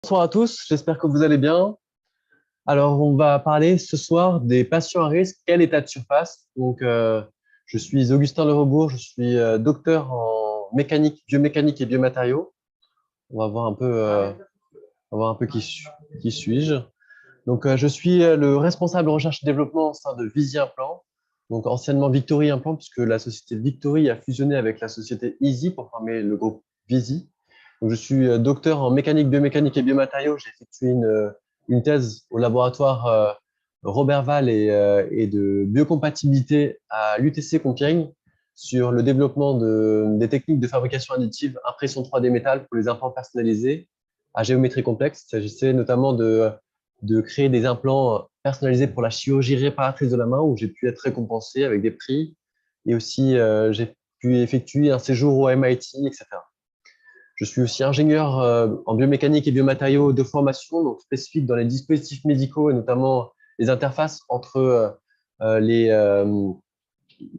Bonsoir à tous, j'espère que vous allez bien. Alors, on va parler ce soir des patients à risque, quel état de surface. Je suis Augustin Lerebourg, je suis docteur en mécanique, biomécanique et biomatériaux. On va voir un peu qui suis-je. Je suis le responsable de recherche et développement au sein de Visy Implant, donc anciennement Victory Implant, puisque la société Victory a fusionné avec la société Easy pour former le groupe Visy. Donc, je suis docteur en mécanique, biomécanique et biomatériaux. J'ai effectué une thèse au laboratoire Robert Val et de biocompatibilité à l'UTC Compiègne sur le développement des techniques de fabrication additive, impression 3D métal pour les implants personnalisés à géométrie complexe. Il s'agissait notamment de créer des implants personnalisés pour la chirurgie réparatrice de la main, où j'ai pu être récompensé avec des prix. Et aussi, j'ai pu effectuer un séjour au MIT, etc. Je suis aussi ingénieur en biomécanique et biomatériaux de formation, donc spécifique dans les dispositifs médicaux et notamment les interfaces entre euh, les, euh,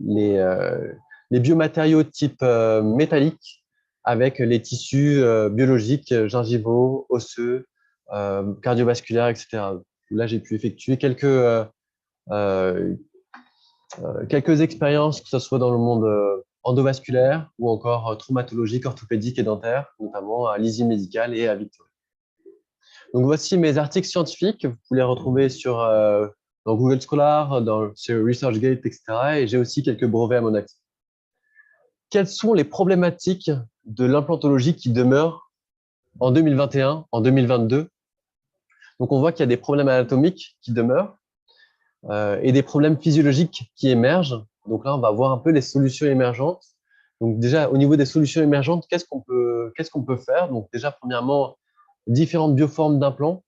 les, euh, les biomatériaux type métallique avec les tissus biologiques, gingivaux, osseux, cardiovasculaires, etc. Là, j'ai pu effectuer euh, quelques expériences, que ce soit dans le monde endovasculaire ou encore traumatologique, orthopédique et dentaire, notamment à l'ISI médical et à Victoria. Donc voici mes articles scientifiques, vous pouvez les retrouver dans Google Scholar, sur ResearchGate, etc. Et j'ai aussi quelques brevets à mon actif. Quelles sont les problématiques de l'implantologie qui demeurent en 2021, en 2022? Donc on voit qu'il y a des problèmes anatomiques qui demeurent et des problèmes physiologiques qui émergent. Donc là, on va voir un peu les solutions émergentes. Donc déjà, au niveau des solutions émergentes, qu'est-ce qu'on peut faire? Donc déjà, premièrement, différentes bioformes d'implants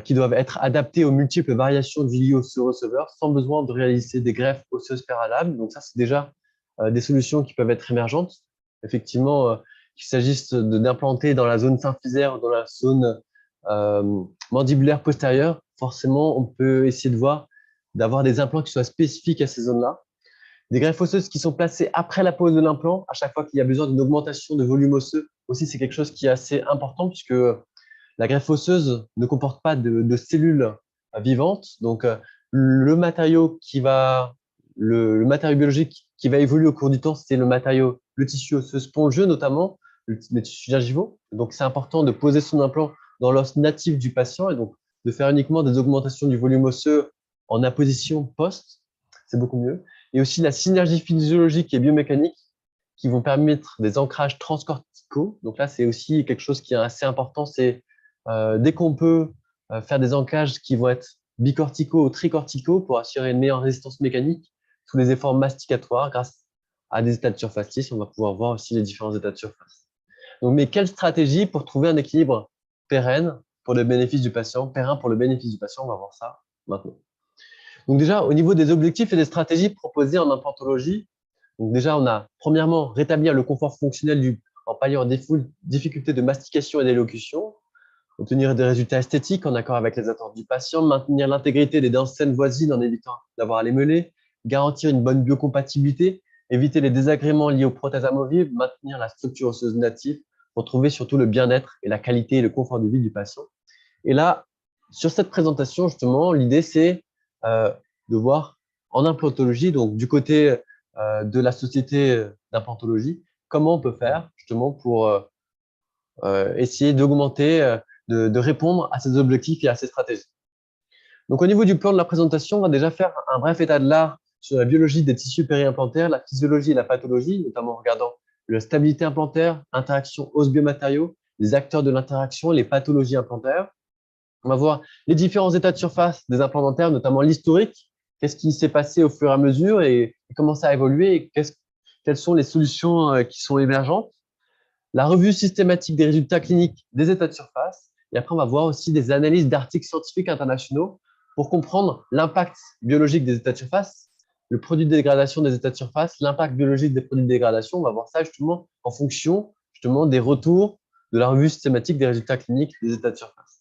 qui doivent être adaptées aux multiples variations du lieu osseux-receveur sans besoin de réaliser des greffes osseuses pérallables. Donc ça, c'est déjà des solutions qui peuvent être émergentes. Effectivement, qu'il s'agisse d'implanter dans la zone symphysaire ou dans la zone mandibulaire postérieure, forcément, on peut essayer de voir d'avoir des implants qui soient spécifiques à ces zones-là. Des greffes osseuses qui sont placées après la pose de l'implant, à chaque fois qu'il y a besoin d'une augmentation de volume osseux, aussi c'est quelque chose qui est assez important puisque la greffe osseuse ne comporte pas de cellules vivantes. Donc le matériau le matériau biologique qui va évoluer au cours du temps, c'est le tissu osseux spongieux notamment, les tissus gingivaux. Donc c'est important de poser son implant dans l'os natif du patient et donc de faire uniquement des augmentations du volume osseux en apposition post, c'est beaucoup mieux. Et aussi la synergie physiologique et biomécanique qui vont permettre des ancrages transcorticaux. Donc là, c'est aussi quelque chose qui est assez important. C'est dès qu'on peut faire des ancrages qui vont être bicorticaux ou tricorticaux pour assurer une meilleure résistance mécanique sous les efforts masticatoires grâce à des états de surface lisses. On va pouvoir voir aussi les différents états de surface. Donc, mais quelle stratégie pour trouver un équilibre pérenne pour le bénéfice du patient, périn pour le bénéfice du patient? On va voir ça maintenant. Donc déjà, au niveau des objectifs et des stratégies proposées en implantologie, donc déjà, on a premièrement rétablir le confort fonctionnel en palliant des difficultés de mastication et d'élocution, obtenir des résultats esthétiques en accord avec les attentes du patient, maintenir l'intégrité des dents saines voisines en évitant d'avoir à les meuler, garantir une bonne biocompatibilité, éviter les désagréments liés aux prothèses amovibles, maintenir la structure osseuse native, pour trouver surtout le bien-être et la qualité et le confort de vie du patient. Et là, sur cette présentation, justement, l'idée, c'est de voir en implantologie, donc du côté de la société d'implantologie, comment on peut faire justement pour essayer d'augmenter, de répondre à ces objectifs et à ces stratégies. Donc, au niveau du plan de la présentation, on va déjà faire un bref état de l'art sur la biologie des tissus périimplantaires, la physiologie et la pathologie, notamment en regardant la stabilité implantaire, interaction os-biomatériaux, les acteurs de l'interaction, les pathologies implantaires. On va voir les différents états de surface des implants dentaires, notamment l'historique, qu'est-ce qui s'est passé au fur et à mesure et comment ça a évolué et quelles sont les solutions qui sont émergentes. La revue systématique des résultats cliniques des états de surface. Et après, on va voir aussi des analyses d'articles scientifiques internationaux pour comprendre l'impact biologique des états de surface, le produit de dégradation des états de surface, l'impact biologique des produits de dégradation. On va voir ça justement en fonction justement des retours de la revue systématique des résultats cliniques des états de surface.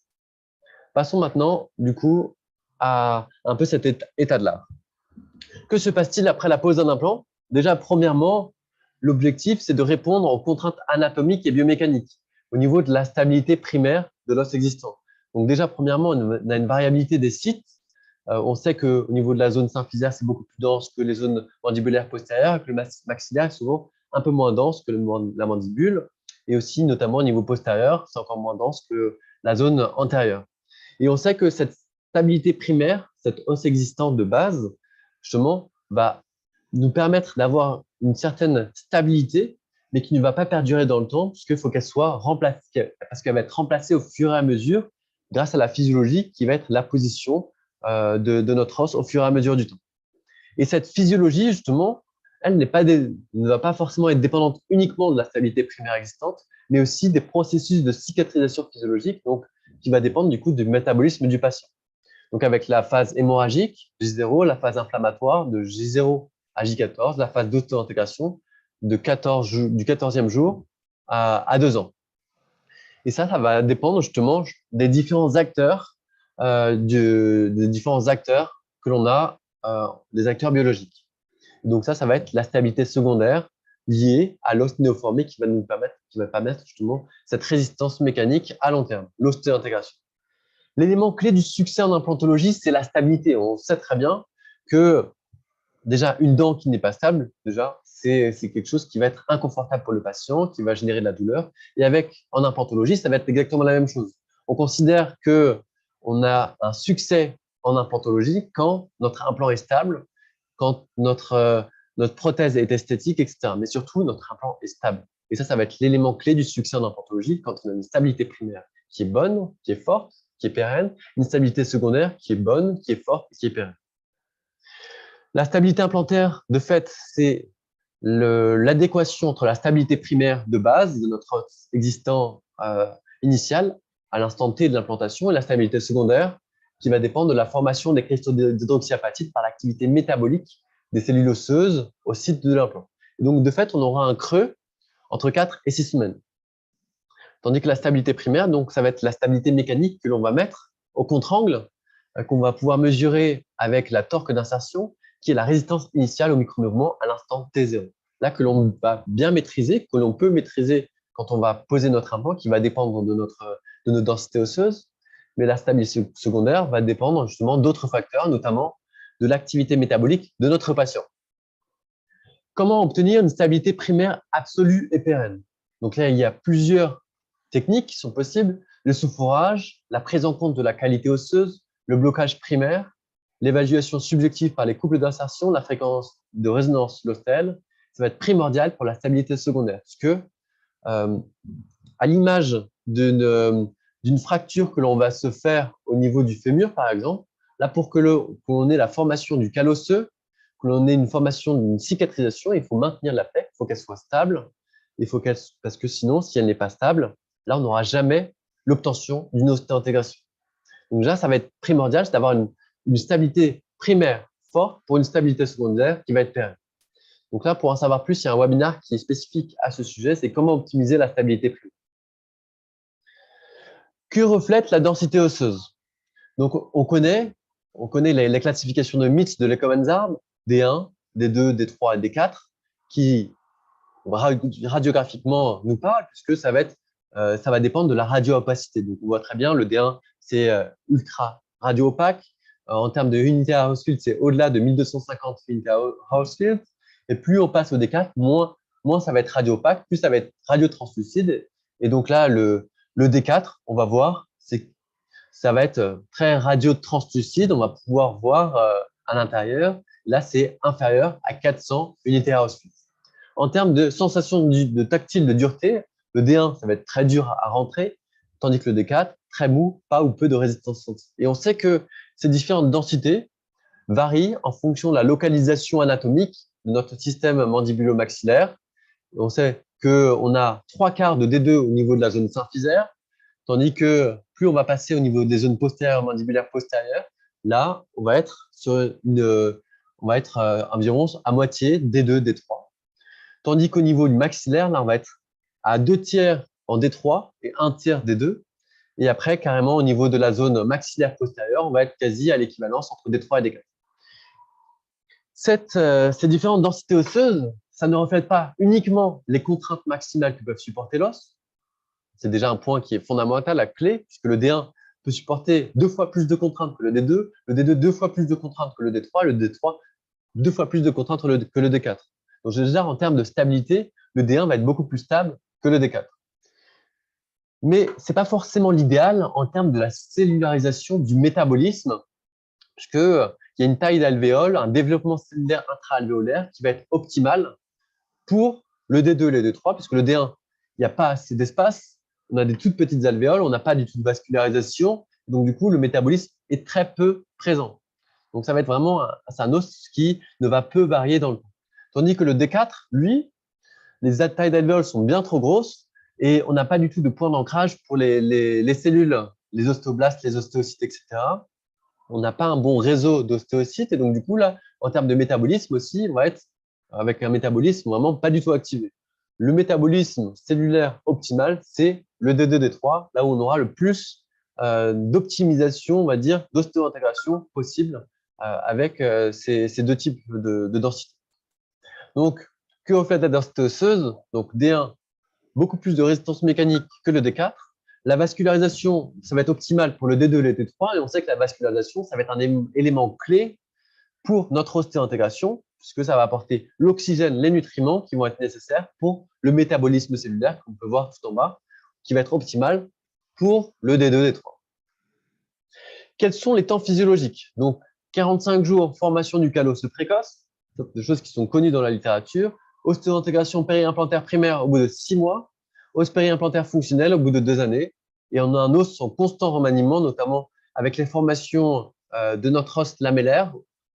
Passons maintenant, du coup, à un peu cet état de l'art. Que se passe-t-il après la pose d'un implant? Déjà, premièrement, l'objectif, c'est de répondre aux contraintes anatomiques et biomécaniques au niveau de la stabilité primaire de l'os existant. Donc déjà, premièrement, on a une variabilité des sites. On sait qu'au niveau de la zone symphysaire, c'est beaucoup plus dense que les zones mandibulaires postérieures, et que le maxillaire est souvent un peu moins dense que la mandibule. Et aussi, notamment au niveau postérieur, c'est encore moins dense que la zone antérieure. Et on sait que cette stabilité primaire, cette os existante de base, justement, va nous permettre d'avoir une certaine stabilité, mais qui ne va pas perdurer dans le temps, puisqu'il faut qu'elle soit remplacée, parce qu'elle va être remplacée au fur et à mesure grâce à la physiologie qui va être la position de notre os au fur et à mesure du temps. Et cette physiologie, justement, elle ne va pas forcément être dépendante uniquement de la stabilité primaire existante, mais aussi des processus de cicatrisation physiologique, donc qui va dépendre du coup du métabolisme du patient. Donc avec la phase hémorragique, J0, la phase inflammatoire de J0 à J14, la phase d'ostéo-intégration du 14e jour à 2 ans. Et ça va dépendre justement des différents acteurs, des différents acteurs que l'on a, des acteurs biologiques. Donc ça va être la stabilité secondaire liée à l'os néoformé qui va permettre justement cette résistance mécanique à long terme, l'ostéo-intégration. L'élément clé du succès en implantologie, c'est la stabilité. On sait très bien que déjà, une dent qui n'est pas stable, déjà, c'est quelque chose qui va être inconfortable pour le patient, qui va générer de la douleur. Et en implantologie, ça va être exactement la même chose. On considère qu'on a un succès en implantologie quand notre implant est stable, quand notre prothèse est esthétique, etc. Mais surtout, notre implant est stable. Et ça va être l'élément clé du succès en implantologie quand on a une stabilité primaire qui est bonne, qui est forte, qui est pérenne, une stabilité secondaire qui est bonne, qui est forte, qui est pérenne. La stabilité implantaire, de fait, c'est l'adéquation entre la stabilité primaire de base de notre os existant initial à l'instant T de l'implantation et la stabilité secondaire qui va dépendre de la formation des cristaux d'hydroxyapatite par l'activité métabolique des cellules osseuses au site de l'implant. Donc, de fait, on aura un creux entre 4 et 6 semaines. Tandis que la stabilité primaire, donc, ça va être la stabilité mécanique que l'on va mettre au contre-angle, qu'on va pouvoir mesurer avec la torque d'insertion, qui est la résistance initiale au micro-mouvement à l'instant T0. Là, que l'on va bien maîtriser, que l'on peut maîtriser quand on va poser notre implant, qui va dépendre de notre densité osseuse. Mais la stabilité secondaire va dépendre justement d'autres facteurs, notamment de l'activité métabolique de notre patient. Comment obtenir une stabilité primaire absolue et pérenne? Donc là, il y a plusieurs techniques qui sont possibles. Le sous-forage, la prise en compte de la qualité osseuse, le blocage primaire, l'évaluation subjective par les couples d'insertion, la fréquence de résonance l'ostel, ça va être primordial pour la stabilité secondaire. Parce que, à l'image d'une fracture que l'on va se faire au niveau du fémur, par exemple, là, pour que l'on ait la formation du cal osseux, que l'on ait une formation d'une cicatrisation, il faut maintenir la plaie, il faut qu'elle soit stable, parce que sinon, si elle n'est pas stable, là, on n'aura jamais l'obtention d'une ostéo-intégration. Donc là, ça va être primordial, c'est d'avoir une stabilité primaire forte pour une stabilité secondaire qui va être pérenne. Donc là, pour en savoir plus, il y a un webinaire qui est spécifique à ce sujet, c'est comment optimiser la stabilité primaire. Que reflète la densité osseuse? Donc, on connaît les classifications de Mitz de Lecoq-Mansard, D1, D2, D3 et D4, qui radiographiquement nous parlent, puisque ça va dépendre de la radio-opacité. Donc, on voit très bien, le D1, c'est ultra radio-opaque. En termes de unité à Hounsfield, c'est au-delà de 1250 unités à Hounsfield. Et plus on passe au D4, moins ça va être radio-opaque, plus ça va être radio-translucide. Et donc là, le D4, on va voir, ça va être très radio-translucide. On va pouvoir voir à l'intérieur. Là, c'est inférieur à 400 unités à Hounsfield. En termes de sensation de tactile de dureté, le D1, ça va être très dur à rentrer, tandis que le D4, très mou, pas ou peu de résistance sentie. Et on sait que ces différentes densités varient en fonction de la localisation anatomique de notre système mandibulo-maxillaire. On sait qu'on a 3/4 de D2 au niveau de la zone symphysaire, tandis que plus on va passer au niveau des zones postérieures, mandibulaires postérieures, là, on va être environ à moitié D2, D3. Tandis qu'au niveau du maxillaire, là, on va être à 2/3 en D3 et 1/3 D2. Et après, carrément, au niveau de la zone maxillaire postérieure, on va être quasi à l'équivalence entre D3 et D4. Ces différentes densités osseuses, ça ne reflète pas uniquement les contraintes maximales que peuvent supporter l'os, c'est déjà un point qui est fondamental, la clé, puisque le D1 peut supporter 2 fois plus de contraintes que le D2, le D2 2 fois plus de contraintes que le D3, le D3 2 fois plus de contraintes que le D4. Donc déjà, en termes de stabilité, le D1 va être beaucoup plus stable que le D4. Mais ce n'est pas forcément l'idéal en termes de la cellularisation du métabolisme, puisqu'il y a une taille d'alvéole, un développement cellulaire intra-alvéolaire qui va être optimal pour le D2 et le D3, puisque le D1, il n'y a pas assez d'espace, on a des toutes petites alvéoles, on n'a pas du tout de vascularisation, donc du coup, le métabolisme est très peu présent. Donc ça va être vraiment un os qui ne va peu varier dans le temps. Tandis que le D4, lui, les tailles d'alvéoles sont bien trop grosses et on n'a pas du tout de point d'ancrage pour les cellules, les ostéoblastes, les ostéocytes, etc. On n'a pas un bon réseau d'ostéocytes et donc du coup, là, en termes de métabolisme aussi, on va être avec un métabolisme vraiment pas du tout activé. Le métabolisme cellulaire optimal, c'est le D2, D3, là où on aura le plus d'optimisation, on va dire, d'ostéo-intégration possible avec ces deux types de densité. Donc, que reflète la densité osseuse? Donc, D1, beaucoup plus de résistance mécanique que le D4. La vascularisation, ça va être optimal pour le D2 et le D3, et on sait que la vascularisation, ça va être un élément clé pour notre ostéo-intégration, puisque ça va apporter l'oxygène, les nutriments qui vont être nécessaires pour le métabolisme cellulaire, qu'on peut voir tout en bas, qui va être optimal pour le D2, D3. Quels sont les temps physiologiques? Donc, 45 jours, formation du callus précoce, des choses qui sont connues dans la littérature. Ostéo-intégration périimplantaire primaire au bout de 6 mois. Os périimplantaire fonctionnel au bout de 2 années. Et on a un os en constant remaniement, notamment avec les formations de notre os lamellaire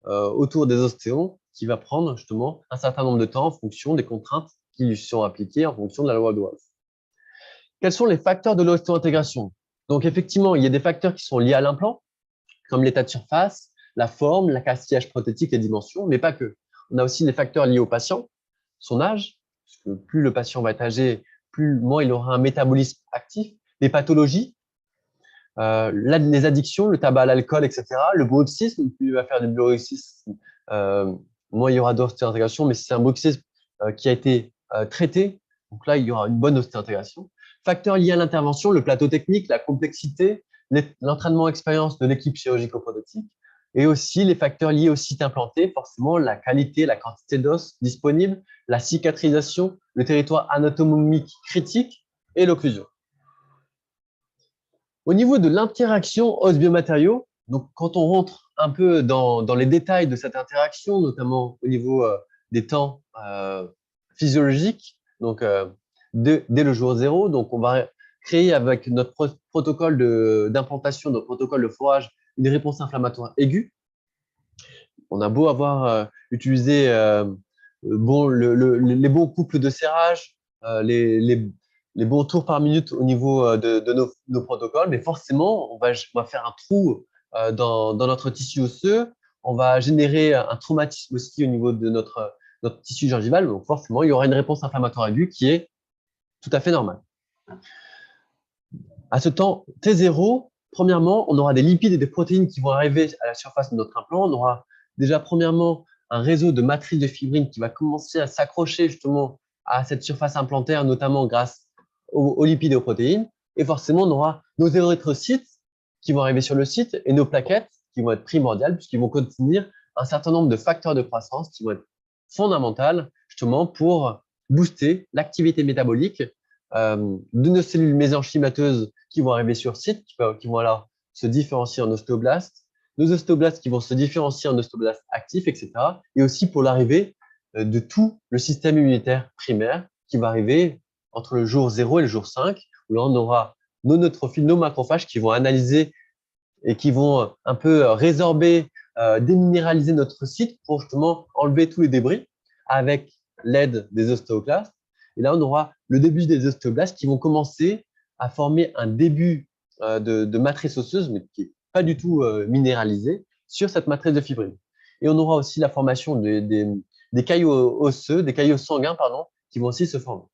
autour des ostéons, qui va prendre justement un certain nombre de temps en fonction des contraintes qui lui sont appliquées en fonction de la loi de Waals. Quels sont les facteurs de l'ostéo-intégration? Donc effectivement, il y a des facteurs qui sont liés à l'implant, comme l'état de surface, la forme, la castillage prothétique, les dimensions, mais pas que. On a aussi les facteurs liés au patient, son âge, parce que plus le patient va être âgé, plus moins il aura un métabolisme actif, les pathologies, les addictions, le tabac, l'alcool, etc., le bruxisme, plus il va faire du bruxisme, moins il y aura d'ostéo-intégration, mais si c'est un bruxisme qui a été traité, donc là, il y aura une bonne ostéo-intégration. Facteurs liés à l'intervention, le plateau technique, la complexité, l'entraînement expérience de l'équipe chirurgico-prothétique et aussi les facteurs liés au site implanté, forcément la qualité, la quantité d'os disponible, la cicatrisation, le territoire anatomique critique et l'occlusion. Au niveau de l'interaction os-biomatériaux, donc quand on rentre un peu dans les détails de cette interaction, notamment au niveau des temps physiologiques, donc dès le jour 0, donc on va créer avec notre protocole d'implantation, notre protocole de forage, une réponse inflammatoire aiguë. On a beau avoir utilisé les bons couples de serrage, les bons tours par minute au niveau de nos protocoles, mais forcément, on va faire un trou dans notre tissu osseux, on va générer un traumatisme aussi au niveau de notre tissu gingival, donc forcément, il y aura une réponse inflammatoire aiguë qui est tout à fait normale. À ce temps T0, premièrement, on aura des lipides et des protéines qui vont arriver à la surface de notre implant. On aura déjà, premièrement, un réseau de matrices de fibrine qui va commencer à s'accrocher justement à cette surface implantaire, notamment grâce aux lipides et aux protéines. Et forcément, on aura nos érythrocytes qui vont arriver sur le site et nos plaquettes qui vont être primordiales puisqu'ils vont contenir un certain nombre de facteurs de croissance qui vont être fondamentaux justement pour booster l'activité métabolique de nos cellules mésenchymateuses qui vont arriver sur site, qui vont alors se différencier en ostéoblastes, nos ostéoblastes qui vont se différencier en ostéoblastes actifs, etc. Et aussi pour l'arrivée de tout le système immunitaire primaire qui va arriver entre le jour 0 et le jour 5, où là on aura nos neutrophiles, nos macrophages qui vont analyser et qui vont un peu résorber, déminéraliser notre site pour justement enlever tous les débris avec l'aide des ostéoclastes. Et là, on aura le début des ostéoblastes qui vont commencer à former un début de matrice osseuse, mais qui n'est pas du tout minéralisée, sur cette matrice de fibrine. Et on aura aussi la formation des caillots osseux, des caillots sanguins, pardon, qui vont aussi se former.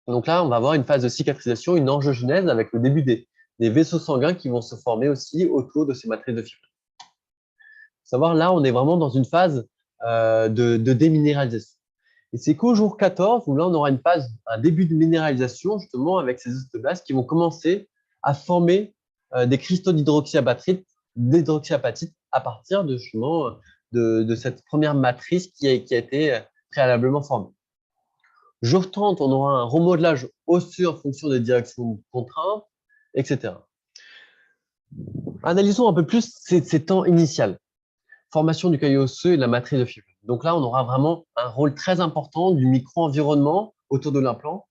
Donc là, on va avoir une phase de cicatrisation, une angiogenèse avec le début des vaisseaux sanguins qui vont se former aussi autour de ces matrices de fibrine. Savoir là, on est vraiment dans une phase de déminéralisation. Et c'est qu'au jour 14, où là, on aura une phase, un début de minéralisation, justement, avec ces ostéoblastes qui vont commencer à former des cristaux d'hydroxyapatite à partir de, justement, de cette première matrice qui a été préalablement formée. Jour 30, on aura un remodelage osseux en fonction des directions de contrainte, etc. Analysons un peu plus ces temps initiaux. Formation du caillot osseux et de la matrice de fibre. Donc là, on aura vraiment un rôle très important du micro-environnement autour de l'implant,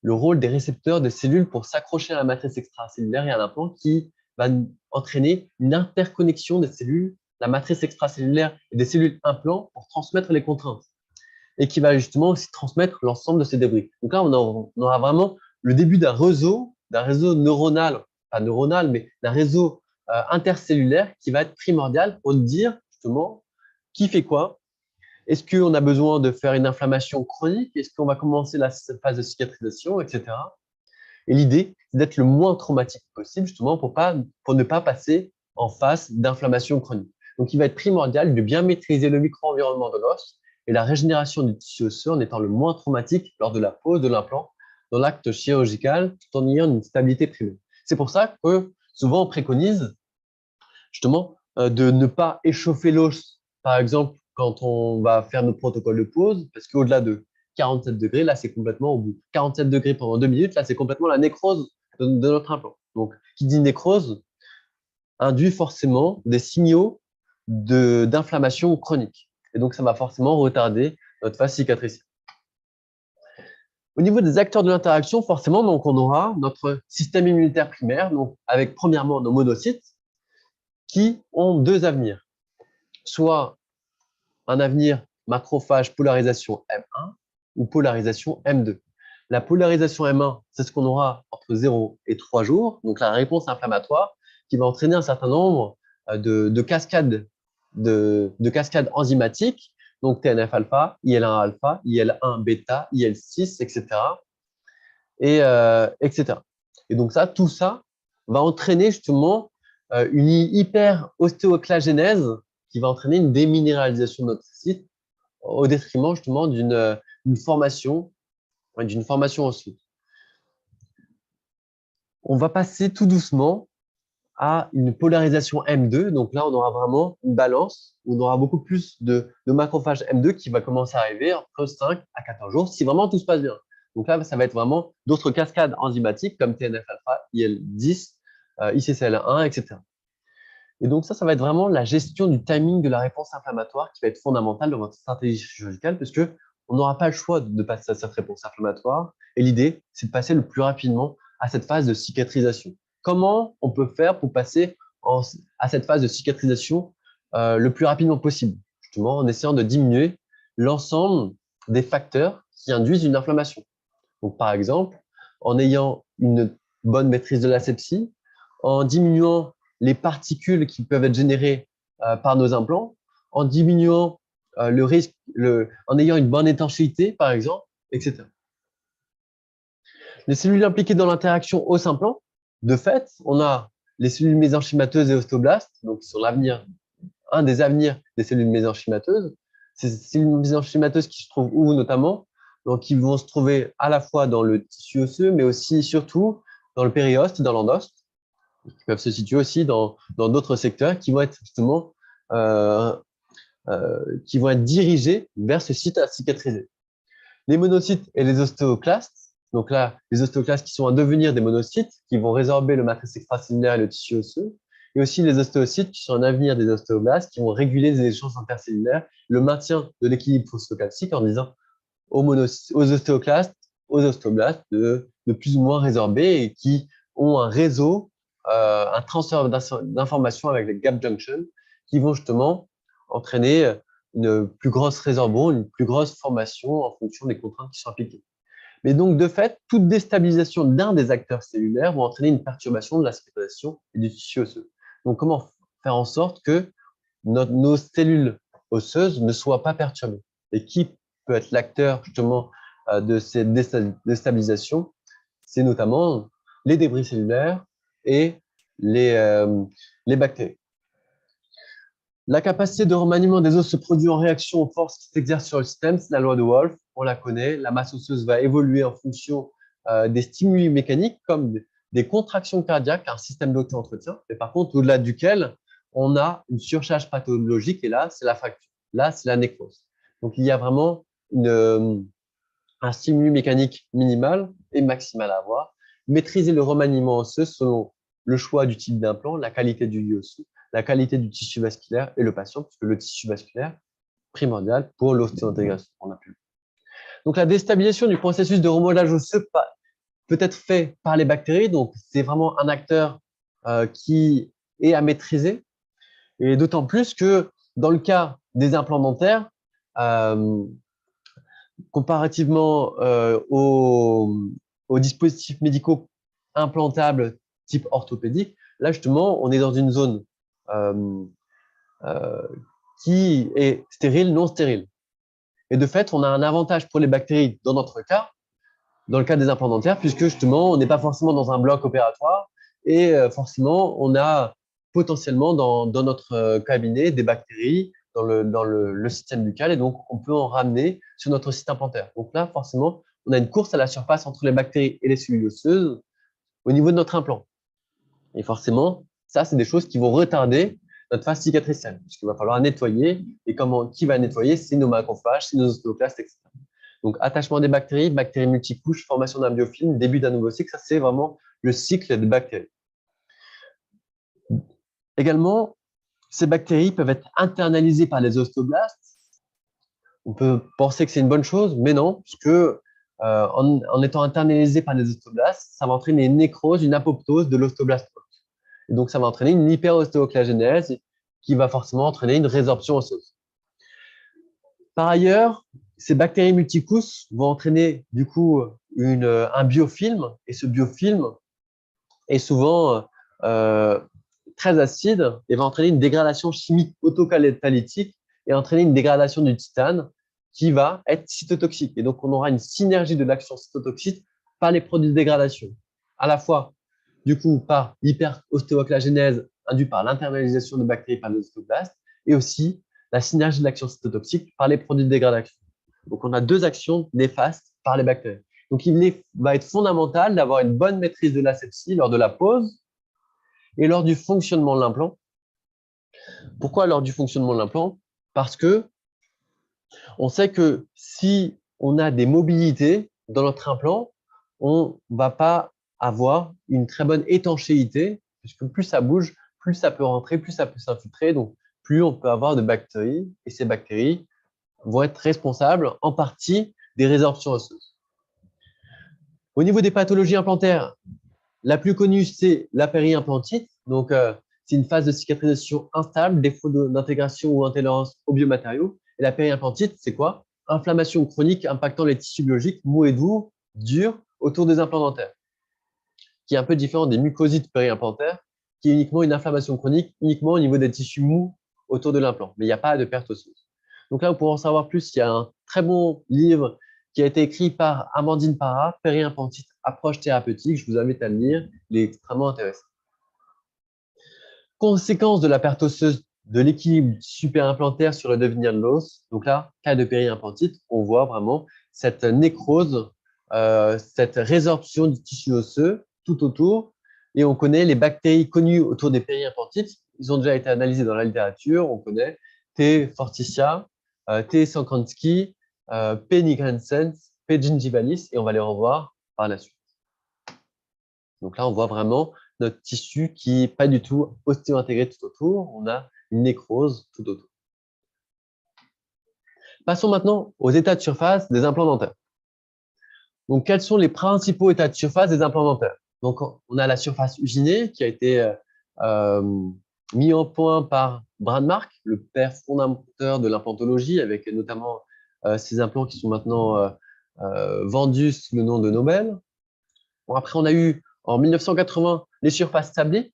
le rôle des récepteurs des cellules pour s'accrocher à la matrice extracellulaire et à l'implant qui va entraîner une interconnexion des cellules, la matrice extracellulaire et des cellules implants pour transmettre les contraintes et qui va justement aussi transmettre l'ensemble de ces débris. Donc là, on aura vraiment le début d'un réseau neuronal, pas neuronal, mais d'un réseau intercellulaire qui va être primordial pour dire justement qui fait quoi. Est-ce qu'on a besoin de faire une inflammation chronique? Est-ce qu'on va commencer la phase de cicatrisation, etc. Et l'idée, c'est d'être le moins traumatique possible, justement, pour ne pas passer en phase d'inflammation chronique. Donc, il va être primordial de bien maîtriser le micro-environnement de l'os et la régénération du tissu osseux en étant le moins traumatique lors de la pose de l'implant dans l'acte chirurgical, tout en ayant une stabilité primaire. C'est pour ça que souvent on préconise justement de ne pas échauffer l'os, par exemple, quand on va faire nos protocoles de pose, parce qu'au-delà de 47 degrés, là, c'est complètement au bout. 47 degrés pendant 2 minutes, là, c'est complètement la nécrose de notre implant. Donc, qui dit nécrose induit forcément des signaux d'inflammation chronique. Et donc, ça va forcément retarder notre phase cicatricielle. Au niveau des acteurs de l'interaction, forcément, donc, on aura notre système immunitaire primaire, donc, avec premièrement nos monocytes, qui ont deux avenirs. Soit un avenir macrophage polarisation M1 ou polarisation M2. La polarisation M1, c'est ce qu'on aura entre 0 et 3 jours, donc la réponse inflammatoire qui va entraîner un certain nombre de cascades enzymatiques, donc TNF-alpha, IL-1-alpha, IL-1 bêta, IL-6, etc. etc. Et donc ça, tout ça va entraîner justement une hyper-ostéoclagénèse qui va entraîner une déminéralisation de notre site au détriment justement d'une formation osseuse. On va passer tout doucement à une polarisation M2. Donc là, on aura vraiment une balance où on aura beaucoup plus de macrophages M2 qui va commencer à arriver entre 5 à 14 jours si vraiment tout se passe bien. Donc là, ça va être vraiment d'autres cascades enzymatiques comme TNF-alpha, IL-10, ICCL1, etc. Et donc ça va être vraiment la gestion du timing de la réponse inflammatoire qui va être fondamentale dans votre stratégie chirurgicale puisque on n'aura pas le choix de passer à cette réponse inflammatoire. Et l'idée, c'est de passer le plus rapidement à cette phase de cicatrisation. Comment on peut faire pour passer à cette phase de cicatrisation le plus rapidement possible? Justement, en essayant de diminuer l'ensemble des facteurs qui induisent une inflammation. Donc, par exemple, en ayant une bonne maîtrise de l'asepsie, en diminuant les particules qui peuvent être générées par nos implants, en diminuant le risque, en ayant une bonne étanchéité, par exemple, etc. Les cellules impliquées dans l'interaction os-implant, de fait, on a les cellules mésenchymateuses et ostéoblastes, donc qui sont un des avenirs des cellules mésenchymateuses. Ces cellules mésenchymateuses qui se trouvent où notamment? Donc, ils vont se trouver à la fois dans le tissu osseux, mais aussi, surtout, dans le périoste et dans l'endoste, qui peuvent se situer aussi dans d'autres secteurs qui vont être justement qui vont être dirigés vers ce site à cicatriser. Les monocytes et les ostéoclastes, donc là, les ostéoclastes qui sont un devenir des monocytes, qui vont résorber le matrice extracellulaire et le tissu osseux, et aussi les ostéocytes qui sont un avenir des ostéoblastes, qui vont réguler les échanges intercellulaires, le maintien de l'équilibre phosphocalcique en disant aux ostéoclastes, aux ostéoblastes de plus ou moins résorber et qui ont un réseau, un transfert d'informations avec les gap junctions qui vont justement entraîner une plus grosse résorbon, une plus grosse formation en fonction des contraintes qui sont appliquées. Mais donc, de fait, toute déstabilisation d'un des acteurs cellulaires va entraîner une perturbation de la cicatrisation et du tissu osseux. Donc, comment faire en sorte que nos cellules osseuses ne soient pas perturbées? Et qui peut être l'acteur justement de cette déstabilisation? C'est notamment les débris cellulaires et les bactéries. La capacité de remaniement des os se produit en réaction aux forces qui s'exercent sur le système, c'est la loi de Wolff, on la connaît. La masse osseuse va évoluer en fonction des stimuli mécaniques, comme des contractions cardiaques, un système d'auto-entretien, mais par contre, au-delà duquel on a une surcharge pathologique, et là, c'est la fracture. Là, c'est la nécrose. Donc, il y a vraiment un stimulus mécanique minimal et maximal à avoir. Maîtriser le remaniement osseux selon le choix du type d'implant, la qualité du lieu osseux, la qualité du tissu vasculaire et le patient, puisque le tissu vasculaire primordial pour l'ostéo-intégration. Donc, la déstabilisation du processus de remodelage osseux peut être fait par les bactéries. Donc, c'est vraiment un acteur qui est à maîtriser. Et d'autant plus que dans le cas des implants dentaires, comparativement aux dispositifs médicaux implantables type orthopédique, là justement, on est dans une zone euh, euh, qui est stérile, non stérile. Et de fait, on a un avantage pour les bactéries dans notre cas, dans le cas des implants dentaires, puisque justement, on n'est pas forcément dans un bloc opératoire et forcément, on a potentiellement dans notre cabinet des bactéries dans le système buccal et donc on peut en ramener sur notre site implantaire. Donc là, forcément, on a une course à la surface entre les bactéries et les cellules osseuses au niveau de notre implant. Et forcément, ça, c'est des choses qui vont retarder notre phase cicatricielle, puisqu'il va falloir nettoyer. Et qui va nettoyer? C'est nos macrophages, c'est nos ostéoclastes, etc. Donc, attachement des bactéries, bactéries multicouches, formation d'un biofilm, début d'un nouveau cycle, ça, c'est vraiment le cycle des bactéries. Également, ces bactéries peuvent être internalisées par les ostéoblastes. On peut penser que c'est une bonne chose, mais non, puisque en étant internalisées par les ostéoblastes, ça va entraîner une nécrose, une apoptose de l'ostéoblaste. Et donc, ça va entraîner une hyperostéoclagénèse qui va forcément entraîner une résorption osseuse. Par ailleurs, ces bactéries multicouches vont entraîner du coup un biofilm, et ce biofilm est souvent très acide et va entraîner une dégradation chimique autocatalytique et entraîner une dégradation du titane qui va être cytotoxique. Et donc, on aura une synergie de l'action cytotoxique par les produits de dégradation, à la fois du coup par l'hyperostéoclagénèse induite par l'internalisation de bactéries par les ostéoblastes et aussi la synergie de l'action cytotoxique par les produits de dégradation. Donc, on a deux actions néfastes par les bactéries. Donc, il va être fondamental d'avoir une bonne maîtrise de l'asepsie lors de la pose et lors du fonctionnement de l'implant. Pourquoi lors du fonctionnement de l'implant? Parce que on sait que si on a des mobilités dans notre implant, on ne va pas avoir une très bonne étanchéité, puisque plus ça bouge, plus ça peut rentrer, plus ça peut s'infiltrer, donc plus on peut avoir de bactéries, et ces bactéries vont être responsables en partie des résorptions osseuses. Au niveau des pathologies implantaires, la plus connue, c'est la périimplantite. Donc, c'est une phase de cicatrisation instable, défaut d'intégration ou intolérance aux biomatériaux. Et la périimplantite, c'est quoi? Inflammation chronique impactant les tissus biologiques mous et doux, durs, autour des implants dentaires, qui est un peu différent des mucosites périimplantaires, qui est uniquement une inflammation chronique, uniquement au niveau des tissus mous autour de l'implant. Mais il n'y a pas de perte osseuse. Donc là, pour en savoir plus, il y a un très bon livre qui a été écrit par Amandine Parra, Périimplantite, approche thérapeutique. Je vous invite à le lire, il est extrêmement intéressant. Conséquence de la perte osseuse de l'équilibre supérimplantaire sur le devenir de l'os. Donc là, cas de périimplantite, on voit vraiment cette nécrose, cette résorption du tissu osseux tout autour. Et on connaît les bactéries connues autour des périimplantites. Ils ont déjà été analysés dans la littérature. On connaît T. forticia, T. sankransky, P. nigrensens, P. gingivalis, et on va les revoir par la suite. Donc là, on voit vraiment notre tissu qui n'est pas du tout ostéo-intégré tout autour. On a une nécrose tout autour. Passons maintenant aux états de surface des implants dentaires. Donc, quels sont les principaux états de surface des implants dentaires? Donc, on a la surface usinée qui a été mis en point par Bradmark, le père fondateur de l'implantologie, avec notamment ces implants qui sont maintenant vendus sous le nom de Nobel. Bon, après, on a eu en 1980 les surfaces sablées.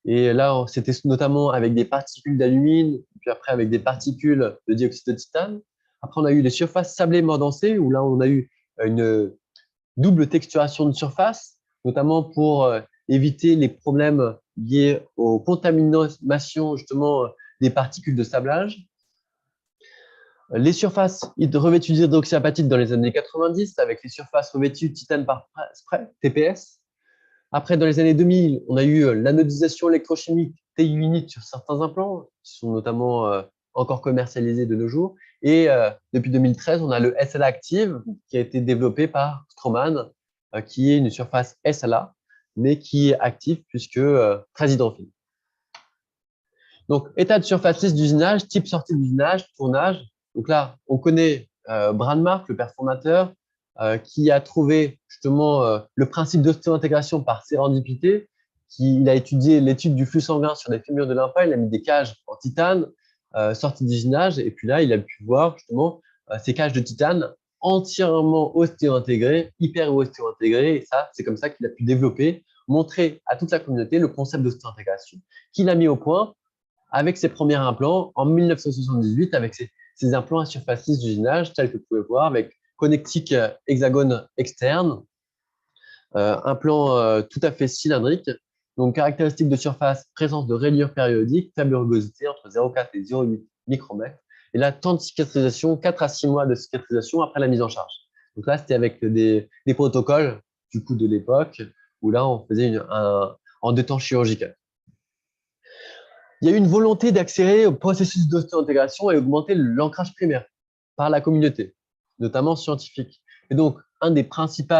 Et là, c'était notamment avec des particules d'alumine, puis après avec des particules de dioxyde de titane. Après, on a eu les surfaces sablées mordancées, où là, on a eu une double texturation de surface, notamment pour éviter les problèmes liés aux contaminations justement des particules de sablage. Les surfaces revêtues d'hydroxyapatite dans les années 90 avec les surfaces revêtues de titane par spray, TPS. Après, dans les années 2000, on a eu l'anodisation électrochimique TU-Unit sur certains implants, qui sont notamment encore commercialisés de nos jours. Et depuis 2013, on a le SLA Active, qui a été développé par Straumann, qui est une surface SLA, mais qui est active puisque très hydrophile. Donc, état de surface lisse d'usinage, type sortie d'usinage, tournage. Donc là, on connaît Brandmark, le père fondateur, qui a trouvé justement le principe d'ostéo-intégration par sérendipité. Il a étudié l'étude du flux sanguin sur des fémurs de lymphome, il a mis des cages en titane, sortie d'usinage, et puis là, il a pu voir justement ces cages de titane entièrement ostéo-intégrées, hyper ostéo-intégrées, et ça, c'est comme ça qu'il a pu développer, montrer à toute la communauté le concept d'ostéo-intégration qu'il a mis au point avec ses premiers implants en 1978, avec ses implants à surface lisse d'usinage, tels que vous pouvez voir, avec connectique hexagone externe, implant tout à fait cylindrique. Donc, caractéristiques de surface, présence de rayures périodiques, faible rugosité entre 0,4 et 0,8 micromètres. Et là, temps de cicatrisation, 4 à 6 mois de cicatrisation après la mise en charge. Donc là, c'était avec des protocoles du coup de l'époque, où là, on faisait en 2 temps chirurgical. Il y a eu une volonté d'accélérer le processus d'ostéo-intégration et augmenter l'ancrage primaire par la communauté, notamment scientifique. Et donc, un des principaux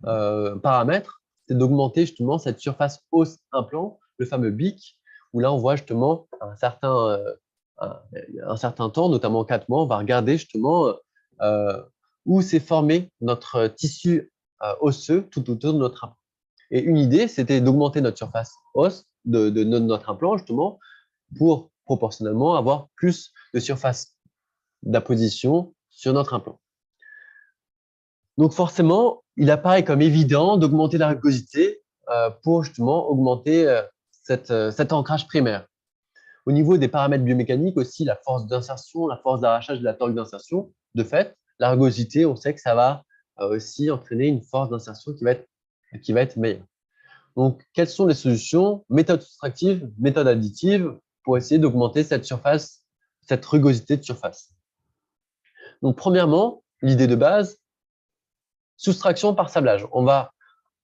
paramètres, c'est d'augmenter justement cette surface os-implant, le fameux BIC, où là, on voit justement un certain temps, notamment 4 mois, on va regarder justement où s'est formé notre tissu osseux tout autour de notre implant. Et une idée, c'était d'augmenter notre surface os de notre implant, justement, pour proportionnellement avoir plus de surface d'apposition sur notre implant. Donc forcément, il apparaît comme évident d'augmenter la rugosité pour justement augmenter cet ancrage primaire. Au niveau des paramètres biomécaniques aussi, la force d'insertion, la force d'arrachage de la torque d'insertion, de fait, la rugosité, on sait que ça va aussi entraîner une force d'insertion qui va être meilleure. Donc, quelles sont les solutions? Méthode soustractive, méthode additive, pour essayer d'augmenter cette surface, cette rugosité de surface. Donc, premièrement, l'idée de base, soustraction par sablage. On va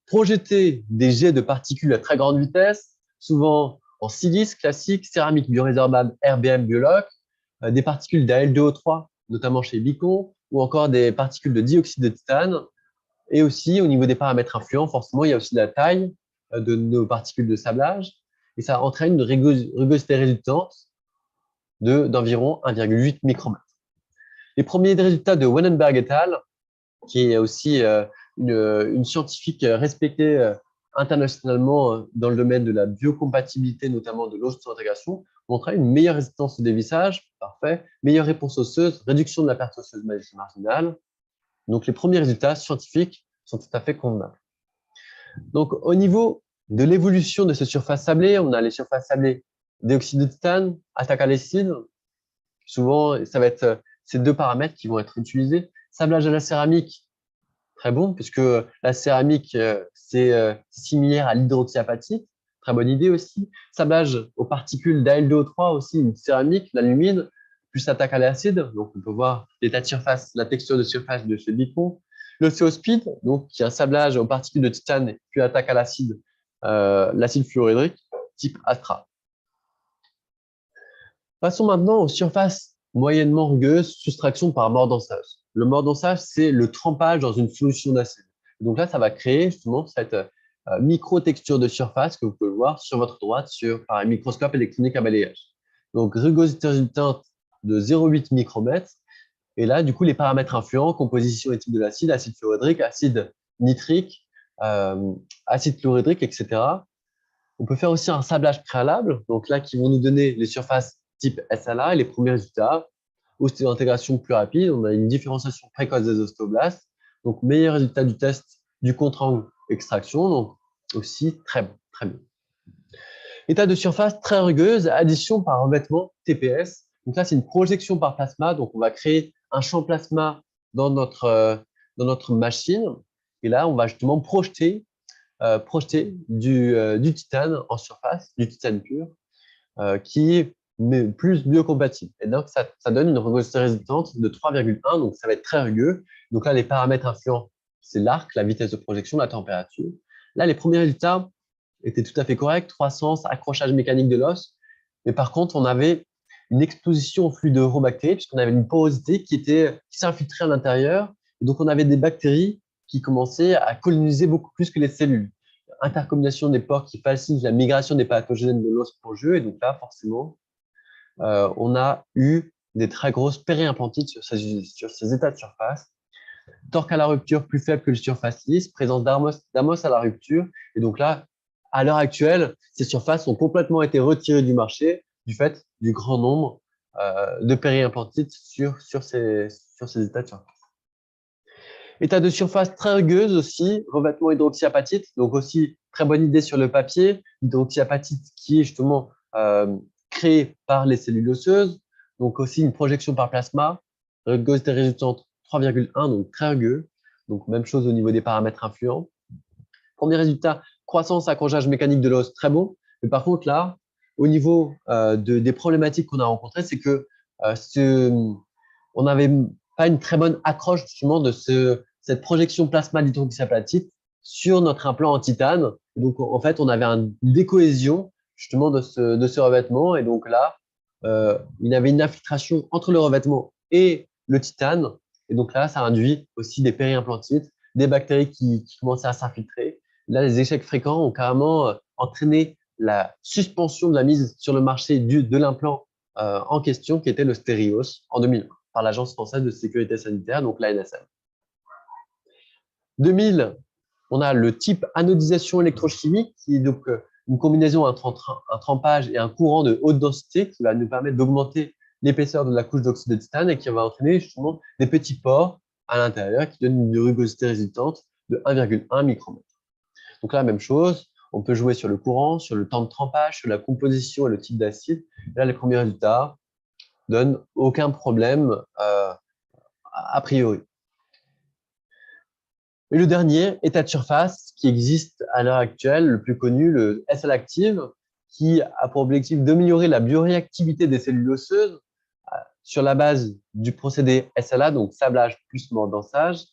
projeter des jets de particules à très grande vitesse, souvent en silice classique, céramique biorésorbable RBM Bioloc, des particules d'Al2O3, notamment chez Bicon, ou encore des particules de dioxyde de titane. Et aussi, au niveau des paramètres influents, forcément, il y a aussi la taille de nos particules de sablage, et ça entraîne une rugosité résultante d'environ 1,8 micromètre. Les premiers résultats de Wennenberg et al., qui est aussi une scientifique respectée internationalement dans le domaine de la biocompatibilité, notamment de l'ostéo-intégration, montraient une meilleure résistance au dévissage, parfait, meilleure réponse osseuse, réduction de la perte osseuse marginale. Donc, les premiers résultats scientifiques sont tout à fait convenables. Donc, au niveau de l'évolution de ces surfaces sablées, on a les surfaces sablées dioxyde de titane, attaque à l'acide. Souvent, ça va être ces deux paramètres qui vont être utilisés. Sablage à la céramique, très bon, puisque la céramique, c'est similaire à l'hydroxyapatite. Très bonne idée aussi. Sablage aux particules d'Al2O3 aussi, une céramique, l'alumine, plus attaque à l'acide. Donc, on peut voir l'état de surface, la texture de surface de ce bicon. L'océospide, donc qui est un sablage aux particules de titane, puis attaque à l'acide, l'acide fluorhydrique, type Astra. Passons maintenant aux surfaces moyennement rugueuses, soustraction par mordançage. Le mordançage, c'est le trempage dans une solution d'acide. Donc là, ça va créer justement cette micro-texture de surface que vous pouvez voir sur votre droite par un microscope électronique à balayage. Donc, rugosité résultante de 0,8 micromètres. Et là, du coup, les paramètres influents, composition et type de l'acide, acide fluorhydrique, acide nitrique, acide chlorhydrique, etc. On peut faire aussi un sablage préalable, donc là, qui vont nous donner les surfaces type SLA et les premiers résultats. Ostéo-intégration plus rapide, on a une différenciation précoce des ostéoblastes, donc meilleur résultat du test du contre-angle extraction, donc aussi très bon, très bien. État de surface très rugueuse, addition par revêtement TPS. Donc là, c'est une projection par plasma, donc on va créer un champ plasma dans notre machine, et là, on va justement projeter du titane en surface, du titane pur, qui mais plus biocompatible. Et donc, ça donne une rugosité résultante de 3,1, donc ça va être très rugueux. Donc là, les paramètres influents, c'est l'arc, la vitesse de projection, la température. Là, les premiers résultats étaient tout à fait corrects, croissance, accrochage mécanique de l'os. Mais par contre, on avait une exposition au flux de eurobactéries, puisqu'on avait une porosité qui s'infiltrait à l'intérieur. Et donc, on avait des bactéries qui commençaient à coloniser beaucoup plus que les cellules. Intercombination des pores qui facilite la migration des pathogènes de l'os spongieux. Et donc là, forcément, on a eu des très grosses périimplantites sur ces états de surface. Torque à la rupture plus faible que les surfaces lisses, présence d'amos à la rupture. Et donc là, à l'heure actuelle, ces surfaces ont complètement été retirées du marché du fait du grand nombre de périimplantites sur ces états de surface. État de surface très rugueuse aussi, revêtement hydroxyapatite, donc aussi très bonne idée sur le papier. Hydroxyapatite qui est justement créée par les cellules osseuses, donc aussi une projection par plasma, rugosité résultante 3,1, donc très rugueux. Donc même chose au niveau des paramètres influents. Premier résultat, croissance, accrochage mécanique de l'os, très bon. Mais par contre là, au niveau des problématiques qu'on a rencontrées, c'est que on n'avait pas une très bonne accroche justement de cette projection plasma d'hydroxyapatite sur notre implant en titane. Et donc, en fait, on avait une décohésion justement de ce revêtement. Et donc là, il y avait une infiltration entre le revêtement et le titane. Et donc là, ça induit aussi des périimplantites, des bactéries qui commençaient à s'infiltrer. Là, les échecs fréquents ont carrément entraîné la suspension de la mise sur le marché de l'implant en question, qui était le Stérios, en 2001, par l'Agence française de sécurité sanitaire, donc l'ANSM. 2000, on a le type anodisation électrochimique, qui est donc une combinaison entre un trempage et un courant de haute densité qui va nous permettre d'augmenter l'épaisseur de la couche d'oxyde de titane et qui va entraîner justement des petits pores à l'intérieur qui donnent une rugosité résultante de 1,1 micromètre. Donc là, même chose, on peut jouer sur le courant, sur le temps de trempage, sur la composition et le type d'acide. Là, les premiers résultats donnent aucun problème a priori. Et le dernier, état de surface, qui existe à l'heure actuelle, le plus connu, le SL-Active, qui a pour objectif d'améliorer la bioréactivité des cellules osseuses sur la base du procédé SLA, donc sablage plus mordançage,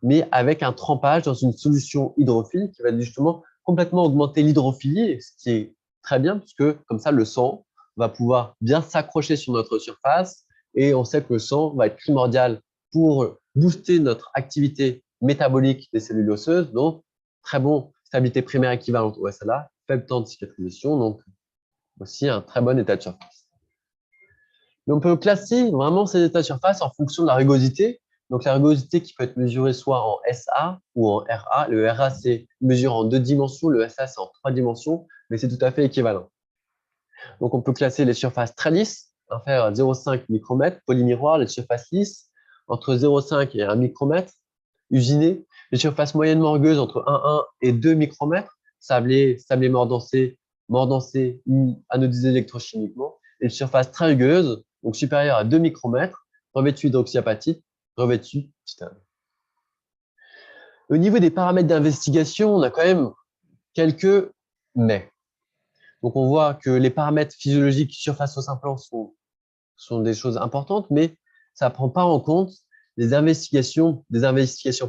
mais avec un trempage dans une solution hydrophile qui va justement complètement augmenter l'hydrophilie, ce qui est très bien, puisque comme ça, le sang va pouvoir bien s'accrocher sur notre surface, et on sait que le sang va être primordial pour booster notre activité métabolique des cellules osseuses, donc très bon stabilité primaire équivalente au SLA, faible temps de cicatrisation, donc aussi un très bon état de surface. Mais on peut classer vraiment ces états de surface en fonction de la rugosité. Donc la rugosité qui peut être mesurée soit en SA ou en RA. Le RA, c'est mesure en 2 dimensions, le SA, c'est en 3 dimensions, mais c'est tout à fait équivalent. Donc on peut classer les surfaces très lisses, inférieures à 0,5 micromètres, polymiroirs, les surfaces lisses entre 0,5 et 1 micromètre, usinées, les surfaces moyennement rugueuses entre 1,1 et 2 micromètres, sablé mordancé, anodisé électrochimiquement, et les surfaces très rugueuses, donc supérieures à 2 micromètres, revêtues d'hydroxyapatite, revêtues de titane. Au niveau des paramètres d'investigation, on a quand même quelques mais. Donc on voit que les paramètres physiologiques surface aux implants sont des choses importantes, mais ça ne prend pas en compte des investigations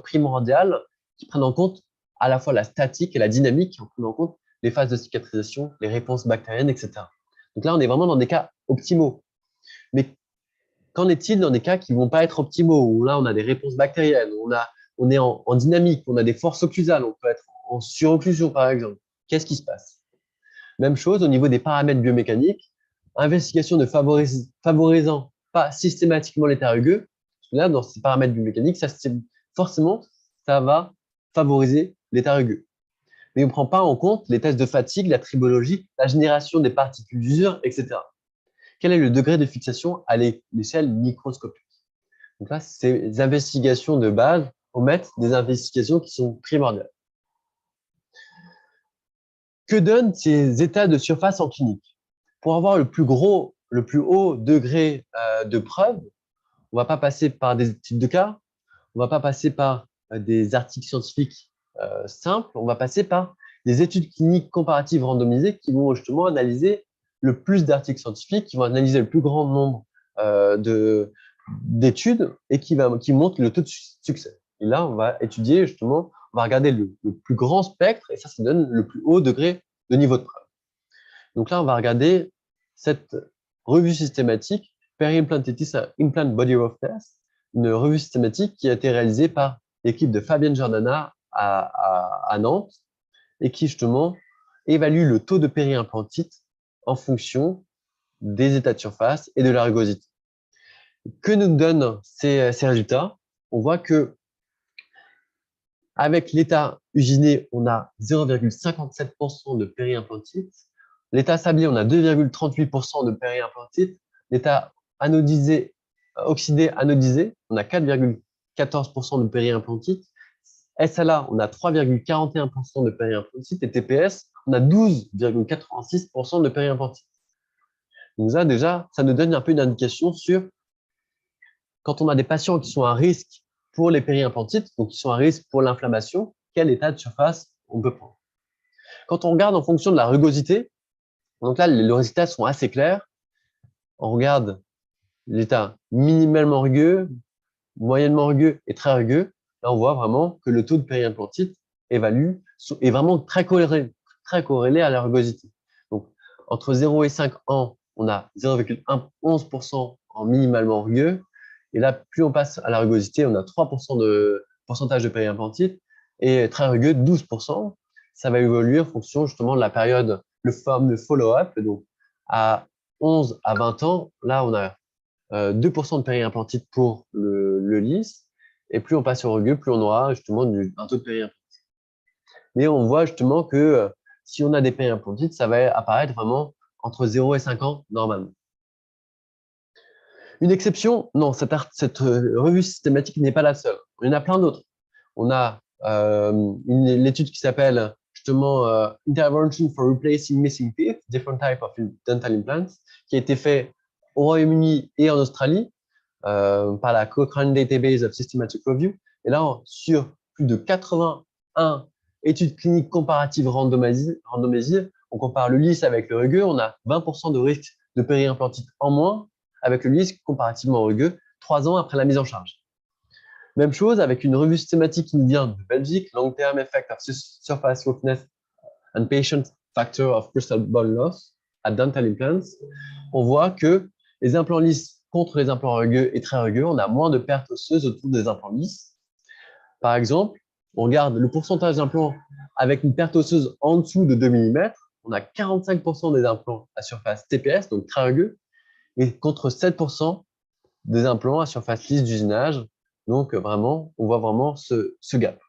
primordiales qui prennent en compte à la fois la statique et la dynamique, qui prennent en compte les phases de cicatrisation, les réponses bactériennes, etc. Donc là, on est vraiment dans des cas optimaux. Mais qu'en est-il dans des cas qui ne vont pas être optimaux, où là, on a des réponses bactériennes, on est en dynamique, on a des forces occlusales, on peut être en surocclusion, par exemple. Qu'est-ce qui se passe? Même chose au niveau des paramètres biomécaniques, investigation ne favorisant pas systématiquement l'état rugueux. Là, dans ces paramètres biomécaniques, forcément, ça va favoriser l'état rugueux. Mais on ne prend pas en compte les tests de fatigue, la tribologie, la génération des particules d'usure, etc. Quel est le degré de fixation à l'échelle microscopique? Donc là, ces investigations de base omettent des investigations qui sont primordiales. Que donnent ces états de surface en clinique? Pour avoir le plus haut degré de preuve, on ne va pas passer par des études de cas, on ne va pas passer par des articles scientifiques simples, on va passer par des études cliniques comparatives randomisées qui vont justement analyser le plus d'articles scientifiques, qui vont analyser le plus grand nombre d'études et qui montrent le taux de succès. Et là, on va étudier justement, on va regarder le plus grand spectre et ça donne le plus haut degré de niveau de preuve. Donc là, on va regarder cette revue systématique, Peri-Implantitis Implant Body of Test, une revue systématique qui a été réalisée par l'équipe de Fabienne Giordana à Nantes et qui justement évalue le taux de périimplantite en fonction des états de surface et de la rugosité. Que nous donnent ces résultats? On voit que avec l'état usiné, on a 0,57% de périimplantite. L'état sablé, on a 2,38% de périimplantite. L'état anodisé, oxydé, anodisé, on a 4,14% de périimplantite. SLA, on a 3,41% de périimplantite. Et TPS, on a 12,86% de périimplantite. Donc ça, déjà, ça nous donne un peu une indication sur quand on a des patients qui sont à risque pour les périimplantites, donc qui sont à risque pour l'inflammation, quel état de surface on peut prendre. Quand on regarde en fonction de la rugosité, donc là, les résultats sont assez clairs. On regarde l'état minimalement rugueux, moyennement rugueux et très rugueux. Là, on voit vraiment que le taux de périimplantite est vraiment très corrélé à la rugosité. Donc, entre 0 et 5 ans, on a 0,11% en minimalement rugueux. Et là, plus on passe à la rugosité, on a 3% de pourcentage de périimplantite et très rugueux, 12%. Ça va évoluer en fonction justement de la période, le fameux follow-up. Donc, à 11 à 20 ans, là, on a 2% de périimplantite pour le lisse. Et plus on passe au rugueux, plus on aura justement un taux de périimplantite. Mais on voit justement que si on a des périimplantites, ça va apparaître vraiment entre 0 et 5 ans normalement. Une exception, non, cette revue systématique n'est pas la seule. Il y en a plein d'autres. On a l'étude qui s'appelle justement Intervention for Replacing Missing Teeth, Different Type of Dental Implants, qui a été fait au Royaume-Uni et en Australie par la Cochrane Database of Systematic Review. Et là, sur plus de 81 études cliniques comparatives randomisées, on compare le lisse avec le rugueux, on a 20% de risque de périimplantite en moins avec le lisse comparativement au rugueux 3 ans après la mise en charge. Même chose avec une revue systématique qui nous vient de Belgique, Long Term Effect of Surface Roughness and Patient Factor of Crystal Bone Loss at Dental Implants. On voit que les implants lisses contre les implants rugueux et très rugueux, on a moins de pertes osseuses autour des implants lisses. Par exemple, on regarde le pourcentage d'implants avec une perte osseuse en dessous de 2 mm, on a 45% des implants à surface TPS, donc très rugueux, et contre 7% des implants à surface lisse d'usinage. Donc vraiment, on voit vraiment ce gap.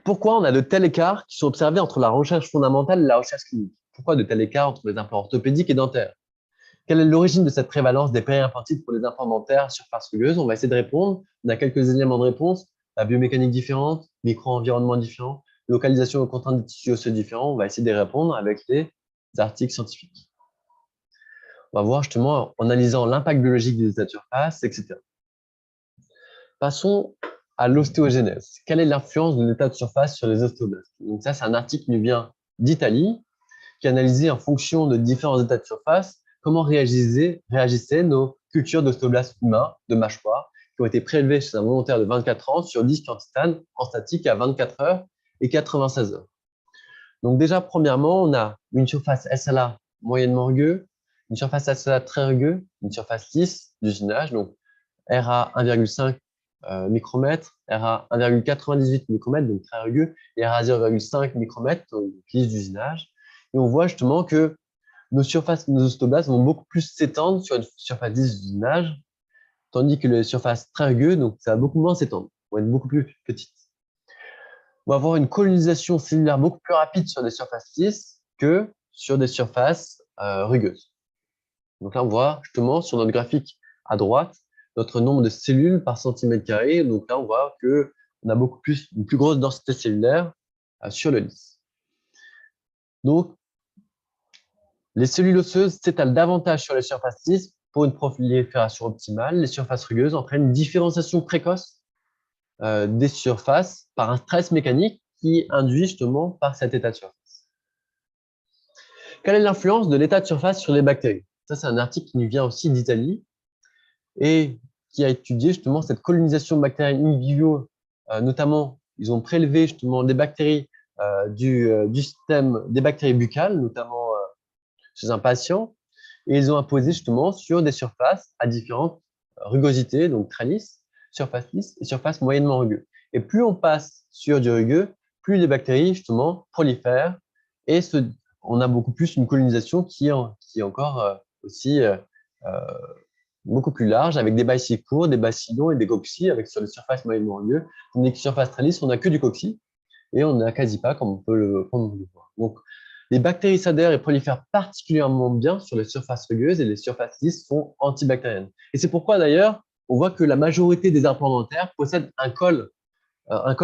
Pourquoi on a de tels écarts qui sont observés entre la recherche fondamentale et la recherche clinique? Pourquoi de tels écarts entre les implants orthopédiques et dentaires? Quelle est l'origine de cette prévalence des périimplantites pour les implants dentaires à surface rugueuse? On va essayer de répondre. On a quelques éléments de réponse. La biomécanique différente, micro-environnement différent, localisation et contraintes des tissus osseux différents. On va essayer de répondre avec les articles scientifiques. On va voir justement en analysant l'impact biologique des états de surface, etc. Passons à l'ostéogenèse. Quelle est l'influence de l'état de surface sur les ostéoblastes? Donc ça, c'est un article qui nous vient d'Italie, qui analysait en fonction de différents états de surface comment réagissaient nos cultures d'ostéoblastes humains de mâchoire qui ont été prélevées chez un volontaire de 24 ans sur 10 en titane en statique à 24 heures et 96 heures. Donc déjà, premièrement, on a une surface SLA moyennement rugueux, une surface SLA très rugueux, une surface lisse d'usinage, donc RA 1,5 micromètres, RA 1,98 micromètres, donc très rugueux, et RA 0,5 micromètres, donc lisse d'usinage. Et on voit justement que nos ostéoblastes vont beaucoup plus s'étendre sur une surface lisse d'usinage, tandis que les surfaces très rugueuses, donc ça va beaucoup moins s'étendre, vont être beaucoup plus petites. On va avoir une colonisation cellulaire beaucoup plus rapide sur des surfaces lisses que sur des surfaces rugueuses. Donc là, on voit justement sur notre graphique à droite notre nombre de cellules par centimètre carré. Donc là, on voit qu'on a une plus grosse densité cellulaire sur le lisse. Donc, les cellules osseuses s'étalent davantage sur les surfaces lisses pour une prolifération optimale. Les surfaces rugueuses entraînent une différenciation précoce des surfaces par un stress mécanique qui est induit justement par cet état de surface. Quelle est l'influence de l'état de surface sur les bactéries? Ça, c'est un article qui nous vient aussi d'Italie et qui a étudié justement cette colonisation bactérienne in vivo. Notamment, ils ont prélevé justement des bactéries du système des bactéries buccales, notamment chez un patient, et ils ont imposé justement sur des surfaces à différentes rugosités, donc très lisses, surface lisse et surface moyennement rugueux. Et plus on passe sur du rugueux, plus les bactéries justement prolifèrent et on a beaucoup plus une colonisation qui est encore aussi beaucoup plus large, avec des bacilles courts, des bacilles longs et des cocci, avec sur les surfaces moyennement rugueux. Tandis que surface très lisse, on n'a que du cocci et on n'a quasi pas, comme on peut le voir. Donc, les bactéries s'adhèrent et prolifèrent particulièrement bien sur les surfaces rugueuses et les surfaces lisses sont antibactériennes. Et c'est pourquoi d'ailleurs, on voit que la majorité des implants dentaires possèdent un col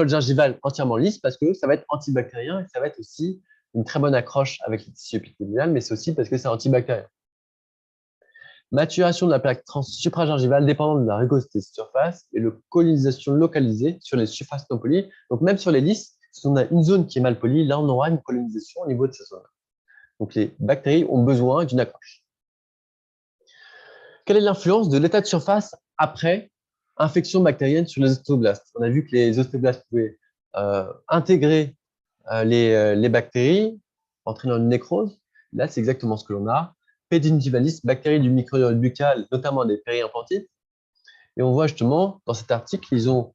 gingival entièrement lisse parce que ça va être antibactérien et ça va être aussi une très bonne accroche avec les tissus épithéliales, mais c'est aussi parce que c'est antibactérien. Maturation de la plaque supragingivale dépendant de la rugosité de surface et le colonisation localisée sur les surfaces non polies. Donc même sur les lisses, si on a une zone qui est mal polie, là on aura une colonisation au niveau de cette zone. Donc les bactéries ont besoin d'une accroche. Quelle est l'influence de l'état de surface après infection bactérienne sur les ostéoblastes? On a vu que les ostéoblastes pouvaient intégrer les bactéries, entraînant une nécrose. Là, c'est exactement ce que l'on a. Pédingivalis, bactéries du microbiome buccal, notamment des périimplantites. Et on voit justement, dans cet article, ils ont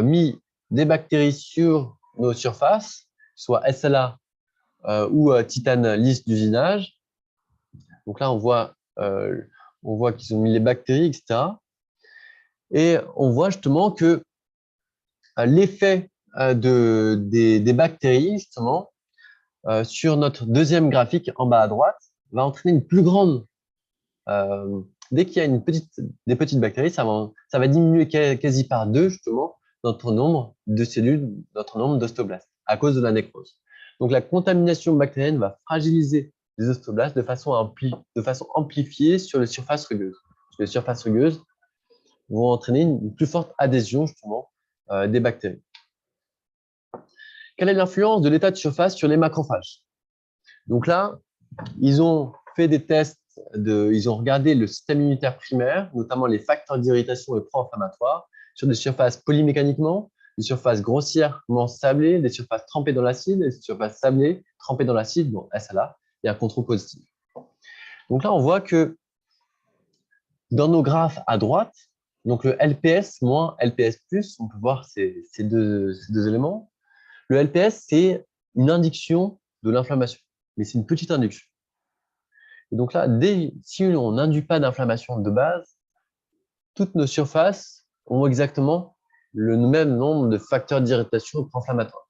mis des bactéries sur nos surfaces, soit SLA ou titane lisse d'usinage. Donc là, on voit qu'ils ont mis les bactéries, etc. Et on voit justement que l'effet des bactéries, justement, sur notre deuxième graphique en bas à droite, va entraîner une plus grande. Dès qu'il y a des petites bactéries, ça va diminuer quasi par 2, justement, notre nombre de cellules, notre nombre d'ostéoblastes, à cause de la nécrose. Donc, la contamination bactérienne va fragiliser les ostéoblastes de façon amplifiée sur les surfaces rugueuses. Les surfaces rugueuses vont entraîner une plus forte adhésion, justement, des bactéries. Quelle est l'influence de l'état de surface sur les macrophages? Donc là, ils ont fait des tests, ils ont regardé le système immunitaire primaire, notamment les facteurs d'irritation et pro-inflammatoires, sur des surfaces polymécaniquement, des surfaces grossièrement sablées, des surfaces trempées dans l'acide, des surfaces sablées trempées dans l'acide, bon, SLA, et un contrôle positif. Donc là, on voit que dans nos graphes à droite, donc le LPS moins LPS plus, on peut voir ces deux éléments. Le LPS, c'est une induction de l'inflammation, mais c'est une petite induction. Et donc là, si on n'induit pas d'inflammation de base, toutes nos surfaces ont exactement le même nombre de facteurs d'irritation pro-inflammatoires.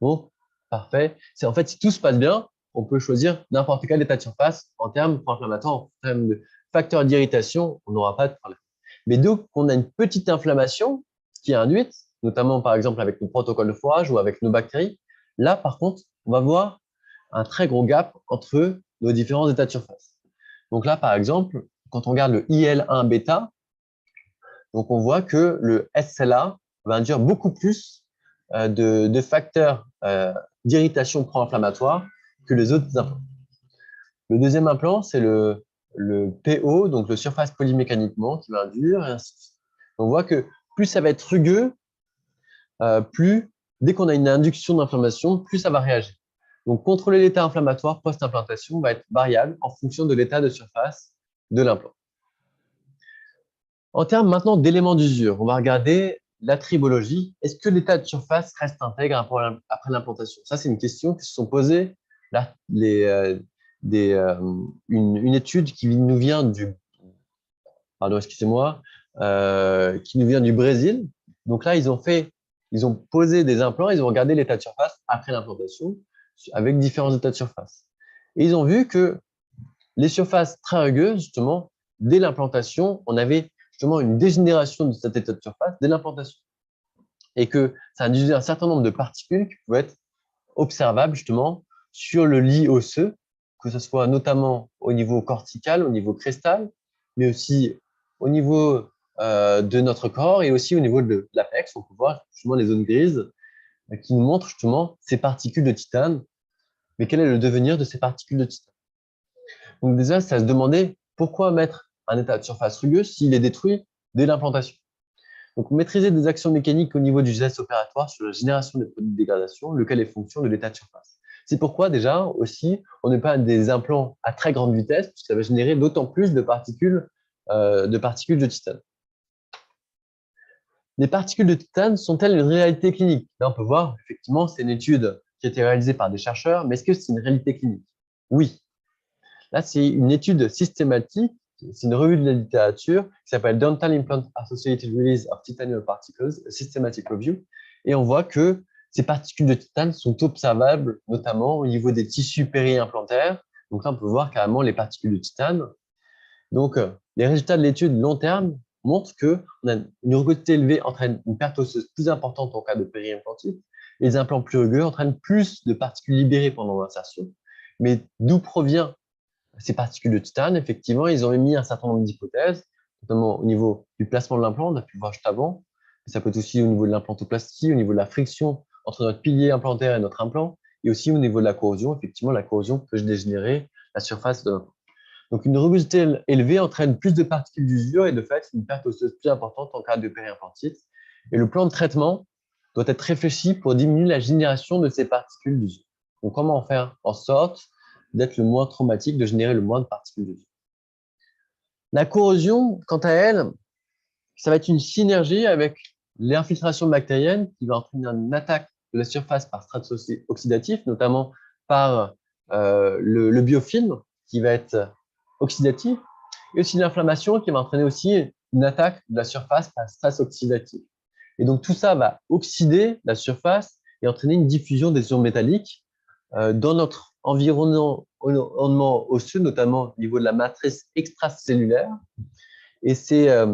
Donc, parfait. En fait, si tout se passe bien, on peut choisir n'importe quel état de surface en termes pro-inflammatoires, en termes de facteurs d'irritation, on n'aura pas de problème. Mais donc, on a une petite inflammation qui est induite, notamment par exemple avec nos protocoles de fourrage ou avec nos bactéries. Là, par contre, on va voir un très gros gap entre nos différents états de surface. Donc là, par exemple, quand on regarde le IL1 bêta, donc on voit que le SLA va induire beaucoup plus de facteurs d'irritation pro-inflammatoire que les autres implants. Le deuxième implant, c'est le PO, donc le surface polymécaniquement, qui va induire, et ainsi de suite. On voit que plus ça va être rugueux, plus, dès qu'on a une induction d'inflammation, plus ça va réagir. Donc, contrôler l'état inflammatoire post-implantation va être variable en fonction de l'état de surface de l'implant. En termes maintenant d'éléments d'usure, on va regarder la tribologie. Est-ce que l'état de surface reste intègre après l'implantation? Ça, c'est une question qui se sont posées une étude qui nous vient qui nous vient du Brésil. Donc là, ils ont posé des implants, ils ont regardé l'état de surface après l'implantation avec différents états de surface. Et ils ont vu que les surfaces très rugueuses, justement, dès l'implantation, on avait justement une dégénération de cet état de surface dès l'implantation. Et que ça induisait un certain nombre de particules qui pouvaient être observables, justement, sur le lit osseux, que ce soit notamment au niveau cortical, au niveau crestal, mais aussi au niveau de notre corps et aussi au niveau de l'apex. On peut voir justement les zones grises qui nous montrent justement ces particules de titane. Mais quel est le devenir de ces particules de titane? Donc déjà, c'est à se demander pourquoi mettre un état de surface rugueux s'il est détruit dès l'implantation. Donc, maîtriser des actions mécaniques au niveau du geste opératoire sur la génération des produits de dégradation, lequel est fonction de l'état de surface. C'est pourquoi, déjà, aussi, on n'est pas des implants à très grande vitesse, puisque ça va générer d'autant plus de particules de titane. Les particules de titane sont-elles une réalité clinique? Là, on peut voir, effectivement, c'est une étude qui a été réalisée par des chercheurs, mais est-ce que c'est une réalité clinique? Oui. Là, c'est une étude systématique, c'est une revue de la littérature qui s'appelle Dental Implant Associated Release of Titanium Particles, a Systematic Review, et on voit que ces particules de titane sont observables, notamment au niveau des tissus périimplantaires. Donc là, on peut voir carrément les particules de titane. Donc, les résultats de l'étude long terme montrent que une rugosité élevée entraîne une perte osseuse plus importante en cas de périimplantite, et les implants plus rugueux entraînent plus de particules libérées pendant l'insertion. Mais d'où provient ces particules de titane? Effectivement, ils ont émis un certain nombre d'hypothèses, notamment au niveau du placement de l'implant, on a pu le voir juste avant, mais ça peut être aussi au niveau de l'implantoplastie, au niveau de la friction entre notre pilier implantaire et notre implant, et aussi au niveau de la corrosion. Effectivement, la corrosion peut dégénérer la surface de l'implant. Donc, une rugosité élevée entraîne plus de particules d'usure et de fait une perte osseuse plus importante en cas de périimplantite. Et le plan de traitement doit être réfléchi pour diminuer la génération de ces particules d'usure. Donc, comment faire en sorte d'être le moins traumatique, de générer le moins de particules d'usure? La corrosion, quant à elle, ça va être une synergie avec l'infiltration bactérienne qui va entraîner une attaque de la surface par strates oxydatifs, notamment par le biofilm qui va être oxydatif, et aussi l'inflammation qui va entraîner aussi une attaque de la surface par stress oxydatif. Et donc tout ça va oxyder la surface et entraîner une diffusion des ions métalliques dans notre environnement osseux, notamment au niveau de la matrice extracellulaire. Et ces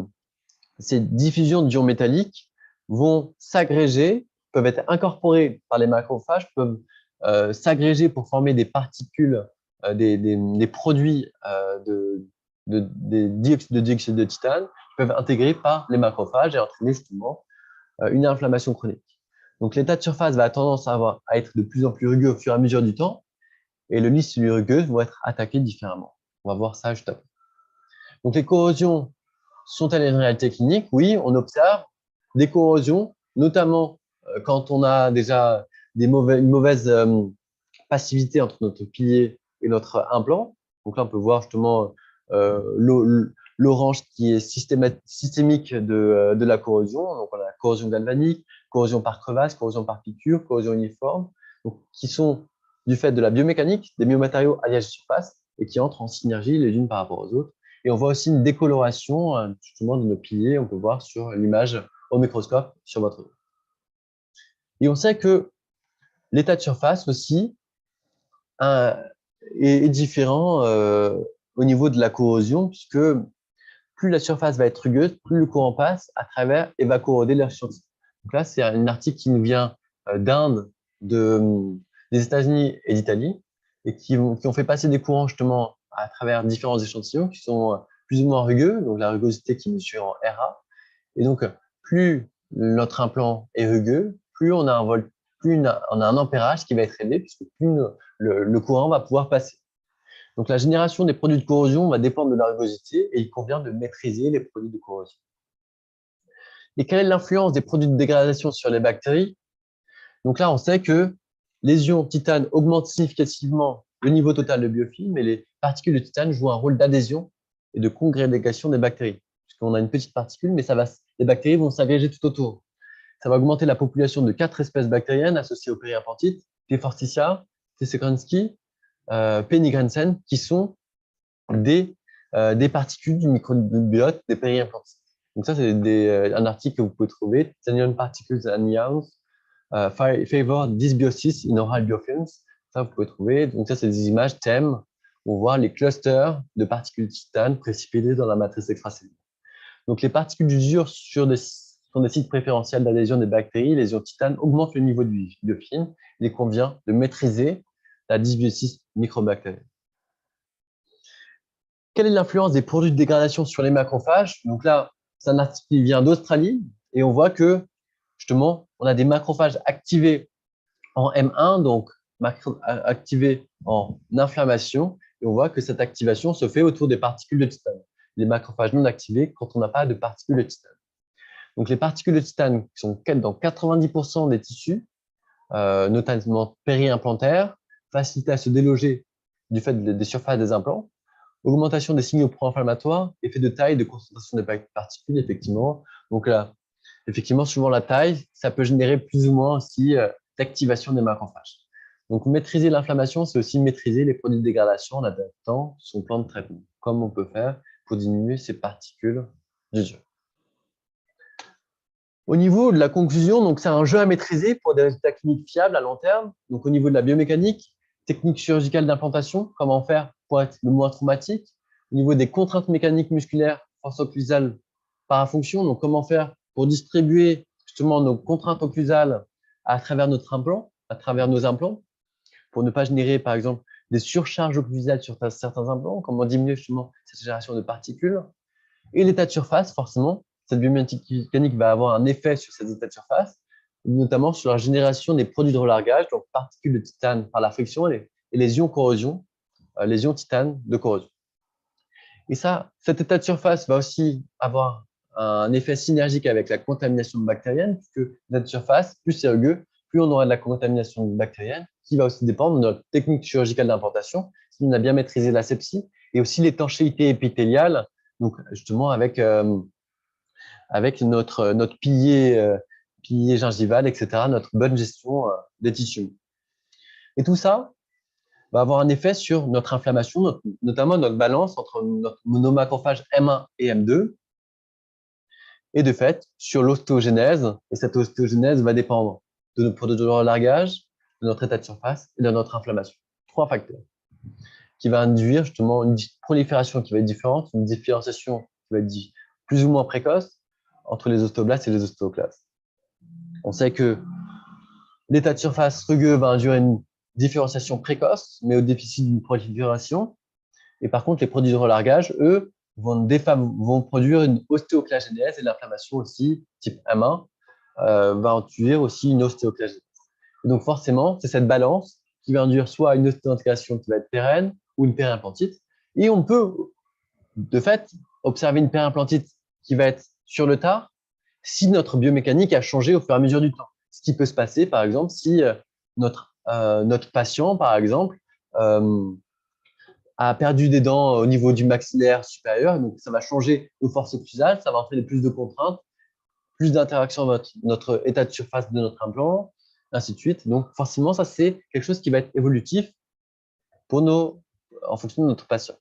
diffusions d'ions métalliques vont s'agréger, peuvent être incorporées par les macrophages, peuvent s'agréger pour former des particules, des produits des dioxydes de dioxyde de titane qui peuvent être intégrés par les macrophages et entraîner justement une inflammation chronique. Donc l'état de surface va tendance à être de plus en plus rugueux au fur et à mesure du temps et le lit cellules rugueuses vont être attaquées différemment. On va voir ça juste après. Donc les corrosions sont-elles une réalité clinique? Oui, on observe des corrosions, notamment quand on a déjà une mauvaise passivité entre notre pilier et notre implant. Donc là, on peut voir justement l'orange qui est systémique de la corrosion. Donc on a la corrosion galvanique, corrosion par crevasse, corrosion par piqûre, corrosion uniforme, donc, qui sont du fait de la biomécanique, des biomatériaux alliage de surface et qui entrent en synergie les unes par rapport aux autres. Et on voit aussi une décoloration justement de nos piliers, on peut voir sur l'image au microscope sur votre dos. Et on sait que l'état de surface aussi est différent au niveau de la corrosion, puisque plus la surface va être rugueuse, plus le courant passe à travers et va corroder l'échantillon. Donc là, c'est un article qui nous vient d'Inde, des États-Unis et d'Italie, et qui ont fait passer des courants justement à travers différents échantillons qui sont plus ou moins rugueux, donc la rugosité qui mesure en RA. Et donc, plus notre implant est rugueux, plus on a un ampérage qui va être élevé, puisque plus le courant va pouvoir passer. Donc, la génération des produits de corrosion va dépendre de la rugosité et il convient de maîtriser les produits de corrosion. Et quelle est l'influence des produits de dégradation sur les bactéries? Donc là, on sait que les ions titane augmentent significativement le niveau total de biofilm et les particules de titane jouent un rôle d'adhésion et de congrégation des bactéries. Puisqu'on a une petite particule, mais les bactéries vont s'agréger tout autour. Ça va augmenter la population de 4 espèces bactériennes associées au périimplantites, P. forsythia, T. secranski, P. nigrensen, qui sont des particules du microbiote des périimplantites. Donc ça, c'est un article que vous pouvez trouver, Titanium Particles and Ions, Favor Dysbiosis in Oral Biofilms. Ça, vous pouvez trouver. Donc ça, c'est des images thèmes. On voit les clusters de particules de titane précipitées dans la matrice extracellulaire. Donc les particules d'usure sont des sites préférentiels d'adhésion des bactéries. Les ions titane augmentent le niveau du biofilm. Il convient de maîtriser la dysbiosis microbactérienne. Quelle est l'influence des produits de dégradation sur les macrophages? Donc là, c'est un article qui vient d'Australie et on voit que justement, on a des macrophages activés en M1, donc activés en inflammation, Et on voit que cette activation se fait autour des particules de titane. Les macrophages non activés quand on n'a pas de particules de titane. Donc, les particules de titane qui sont dans 90% des tissus, notamment périimplantaires, facilitent à se déloger du fait des surfaces des implants, augmentation des signaux pro-inflammatoires, effet de taille, de concentration des particules, effectivement. Donc là, effectivement, suivant la taille, ça peut générer plus ou moins aussi d'activation des macrophages. Donc, maîtriser l'inflammation, c'est aussi maîtriser les produits de dégradation en adaptant son plan de traitement, comme on peut faire pour diminuer ces particules d'usure. Au niveau de la conclusion, donc c'est un jeu à maîtriser pour des résultats cliniques fiables à long terme. Donc, au niveau de la biomécanique, technique chirurgicale d'implantation, comment faire pour être le moins traumatique. Au niveau des contraintes mécaniques musculaires, force occlusale, parafonction, donc comment faire pour distribuer justement nos contraintes occlusales à travers notre implant, à travers nos implants, pour ne pas générer, par exemple, des surcharges occlusales sur certains implants, comment diminuer justement cette génération de particules. Et l'état de surface, forcément, cette biomécanique va avoir un effet sur ces états de surface, notamment sur la génération des produits de relargage, donc particules de titane par la friction et les ions corrosion, les ions titane de corrosion. Et ça, cet état de surface va aussi avoir un effet synergique avec la contamination bactérienne, puisque l'état de surface, plus c'est rugueux, plus on aura de la contamination bactérienne, qui va aussi dépendre de notre technique chirurgicale d'implantation, si on a bien maîtrisé l'asepsie, et aussi l'étanchéité épithéliale, donc justement avec notre pilier gingival, etc., notre bonne gestion des tissus. Et tout ça va avoir un effet sur notre inflammation, notamment notre balance entre nos macrophages M1 et M2, et de fait, sur l'ostéogenèse. Et cette ostéogenèse va dépendre de nos produits de relargage, de notre état de surface et de notre inflammation. 3 facteurs qui va induire justement une prolifération qui va être différente, une différenciation qui va être plus ou moins précoce entre les ostéoblastes et les ostéoclastes. On sait que l'état de surface rugueux va induire une différenciation précoce, mais au déficit d'une prolifération. Et par contre, les produits de relargage, eux, vont produire une ostéoclagénèse et l'inflammation aussi, type M1, va induire aussi une ostéoclagénèse. Et donc forcément, c'est cette balance qui va induire soit une ostéointégration qui va être pérenne ou une périimplantite. Et on peut, de fait, observer une périimplantite qui va être sur le tard si notre biomécanique a changé au fur et à mesure du temps. Ce qui peut se passer, par exemple, si notre patient, par exemple, a perdu des dents au niveau du maxillaire supérieur, donc ça va changer nos forces occlusales, ça va entraîner plus de contraintes, plus d'interaction avec notre état de surface de notre implant, ainsi de suite. Donc forcément, ça c'est quelque chose qui va être évolutif en fonction de notre patient.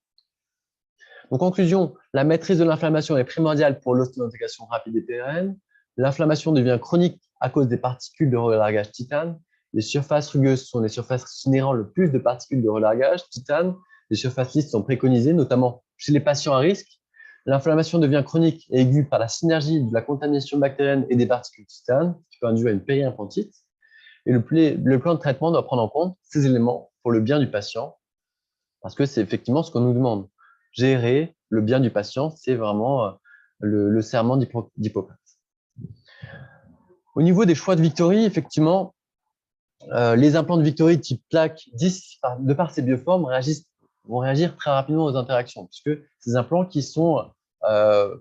Donc, conclusion, la maîtrise de l'inflammation est primordiale pour l'ostéointégration rapide et pérenne. L'inflammation devient chronique à cause des particules de relargage titane. Les surfaces rugueuses sont les surfaces générant le plus de particules de relargage titane. Les surfaces lisses sont préconisées, notamment chez les patients à risque. L'inflammation devient chronique et aiguë par la synergie de la contamination bactérienne et des particules titane, qui peut induire une périimplantite. Et le plan de traitement doit prendre en compte ces éléments pour le bien du patient, parce que c'est effectivement ce qu'on nous demande. Gérer le bien du patient, c'est vraiment le serment d'Hippocrate. Au niveau des choix de Victory, effectivement, les implants de Victory type plaque 10, de par ces bioformes, vont réagir très rapidement aux interactions, puisque ces implants qui sont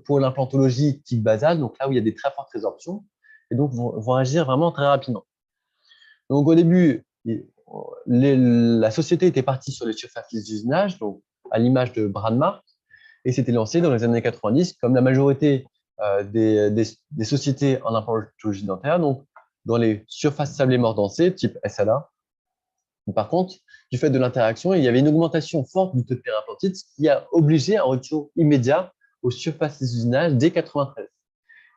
pour l'implantologie type basale, donc là où il y a des très fortes résorptions, et donc vont agir vraiment très rapidement. Donc au début, la société était partie sur les surfaces lisses d'usinage, donc à l'image de Bradmark, et s'était lancé dans les années 90, comme la majorité des sociétés en implantologie dentaire, donc dans les surfaces sablées mordancées, type SLA. Par contre, du fait de l'interaction, il y avait une augmentation forte du taux de périimplantite, ce qui a obligé un retour immédiat aux surfaces d'usinage dès 93.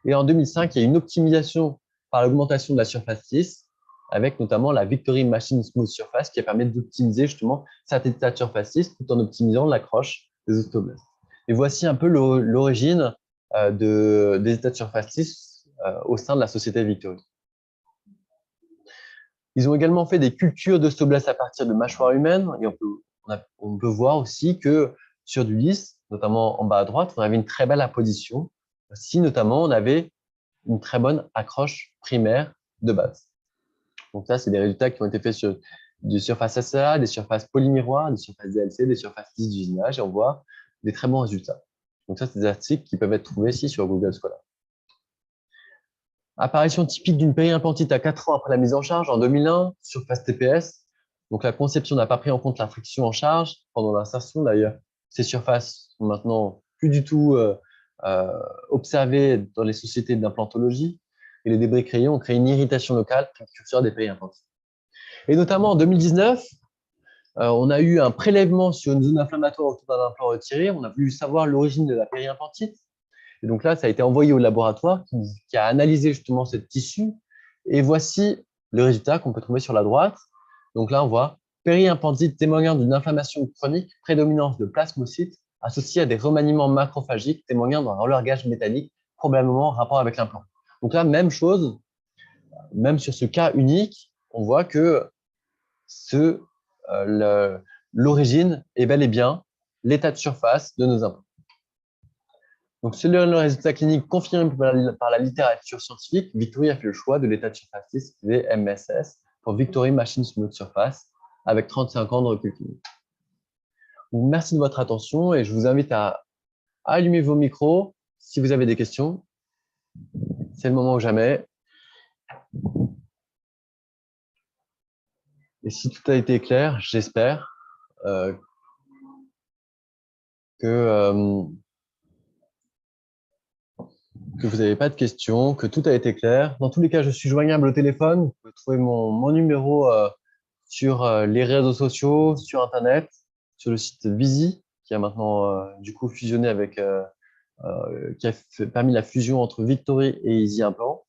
Et en 2005, il y a une optimisation par l'augmentation de la surface lisse, avec notamment la Victory Machine Smooth Surface, qui permet d'optimiser justement cet état de surface lisse tout en optimisant l'accroche des ostéoblastes. Et voici un peu l'origine des états de surface lisse au sein de la société Victory. Ils ont également fait des cultures d'ostéoblastes à partir de mâchoires humaines, et on peut voir aussi que sur du lisse, notamment en bas à droite, on avait une très belle apposition. Si notamment on avait une très bonne accroche primaire de base. Donc ça, c'est des résultats qui ont été faits sur des surfaces SLA, des surfaces polymiroirs, des surfaces DLC, des surfaces lisses d'usinage, et on voit des très bons résultats. Donc ça, c'est des articles qui peuvent être trouvés ici sur Google Scholar. Apparition typique d'une périimplantite à 4 ans après la mise en charge, en 2001, surface TPS. Donc la conception n'a pas pris en compte la friction en charge pendant l'insertion. D'ailleurs, ces surfaces sont maintenant plus du tout observées dans les sociétés d'implantologie. Et les débris créés ont créé une irritation locale précurseur des périimplantites. Et notamment en 2019, on a eu un prélèvement sur une zone inflammatoire autour d'un implant retiré. On a voulu savoir l'origine de la périimplantite. Et donc là, ça a été envoyé au laboratoire qui a analysé justement ce tissu. Et voici le résultat qu'on peut trouver sur la droite. Donc là, on voit périimplantite témoignant d'une inflammation chronique, prédominance de plasmocytes associée à des remaniements macrophagiques témoignant d'un relargage métallique, probablement en rapport avec l'implant. Donc là, même chose, même sur ce cas unique, on voit que l'origine est bel et bien l'état de surface de nos implants. Donc, selon le résultat clinique confirmé par la littérature scientifique, Victory a fait le choix de l'état de surface VMSS pour Victory Machine Smooth Surface avec 35 ans de recul clinique. Donc, merci de votre attention et je vous invite à allumer vos micros si vous avez des questions. C'est le moment ou jamais. Et si tout a été clair, j'espère que vous n'avez pas de questions, que tout a été clair. Dans tous les cas, je suis joignable au téléphone. Vous pouvez trouver mon numéro sur les réseaux sociaux, sur Internet, sur le site Visi, qui a maintenant du coup fusionné avec, qui a permis la fusion entre Victory et Easy Implant.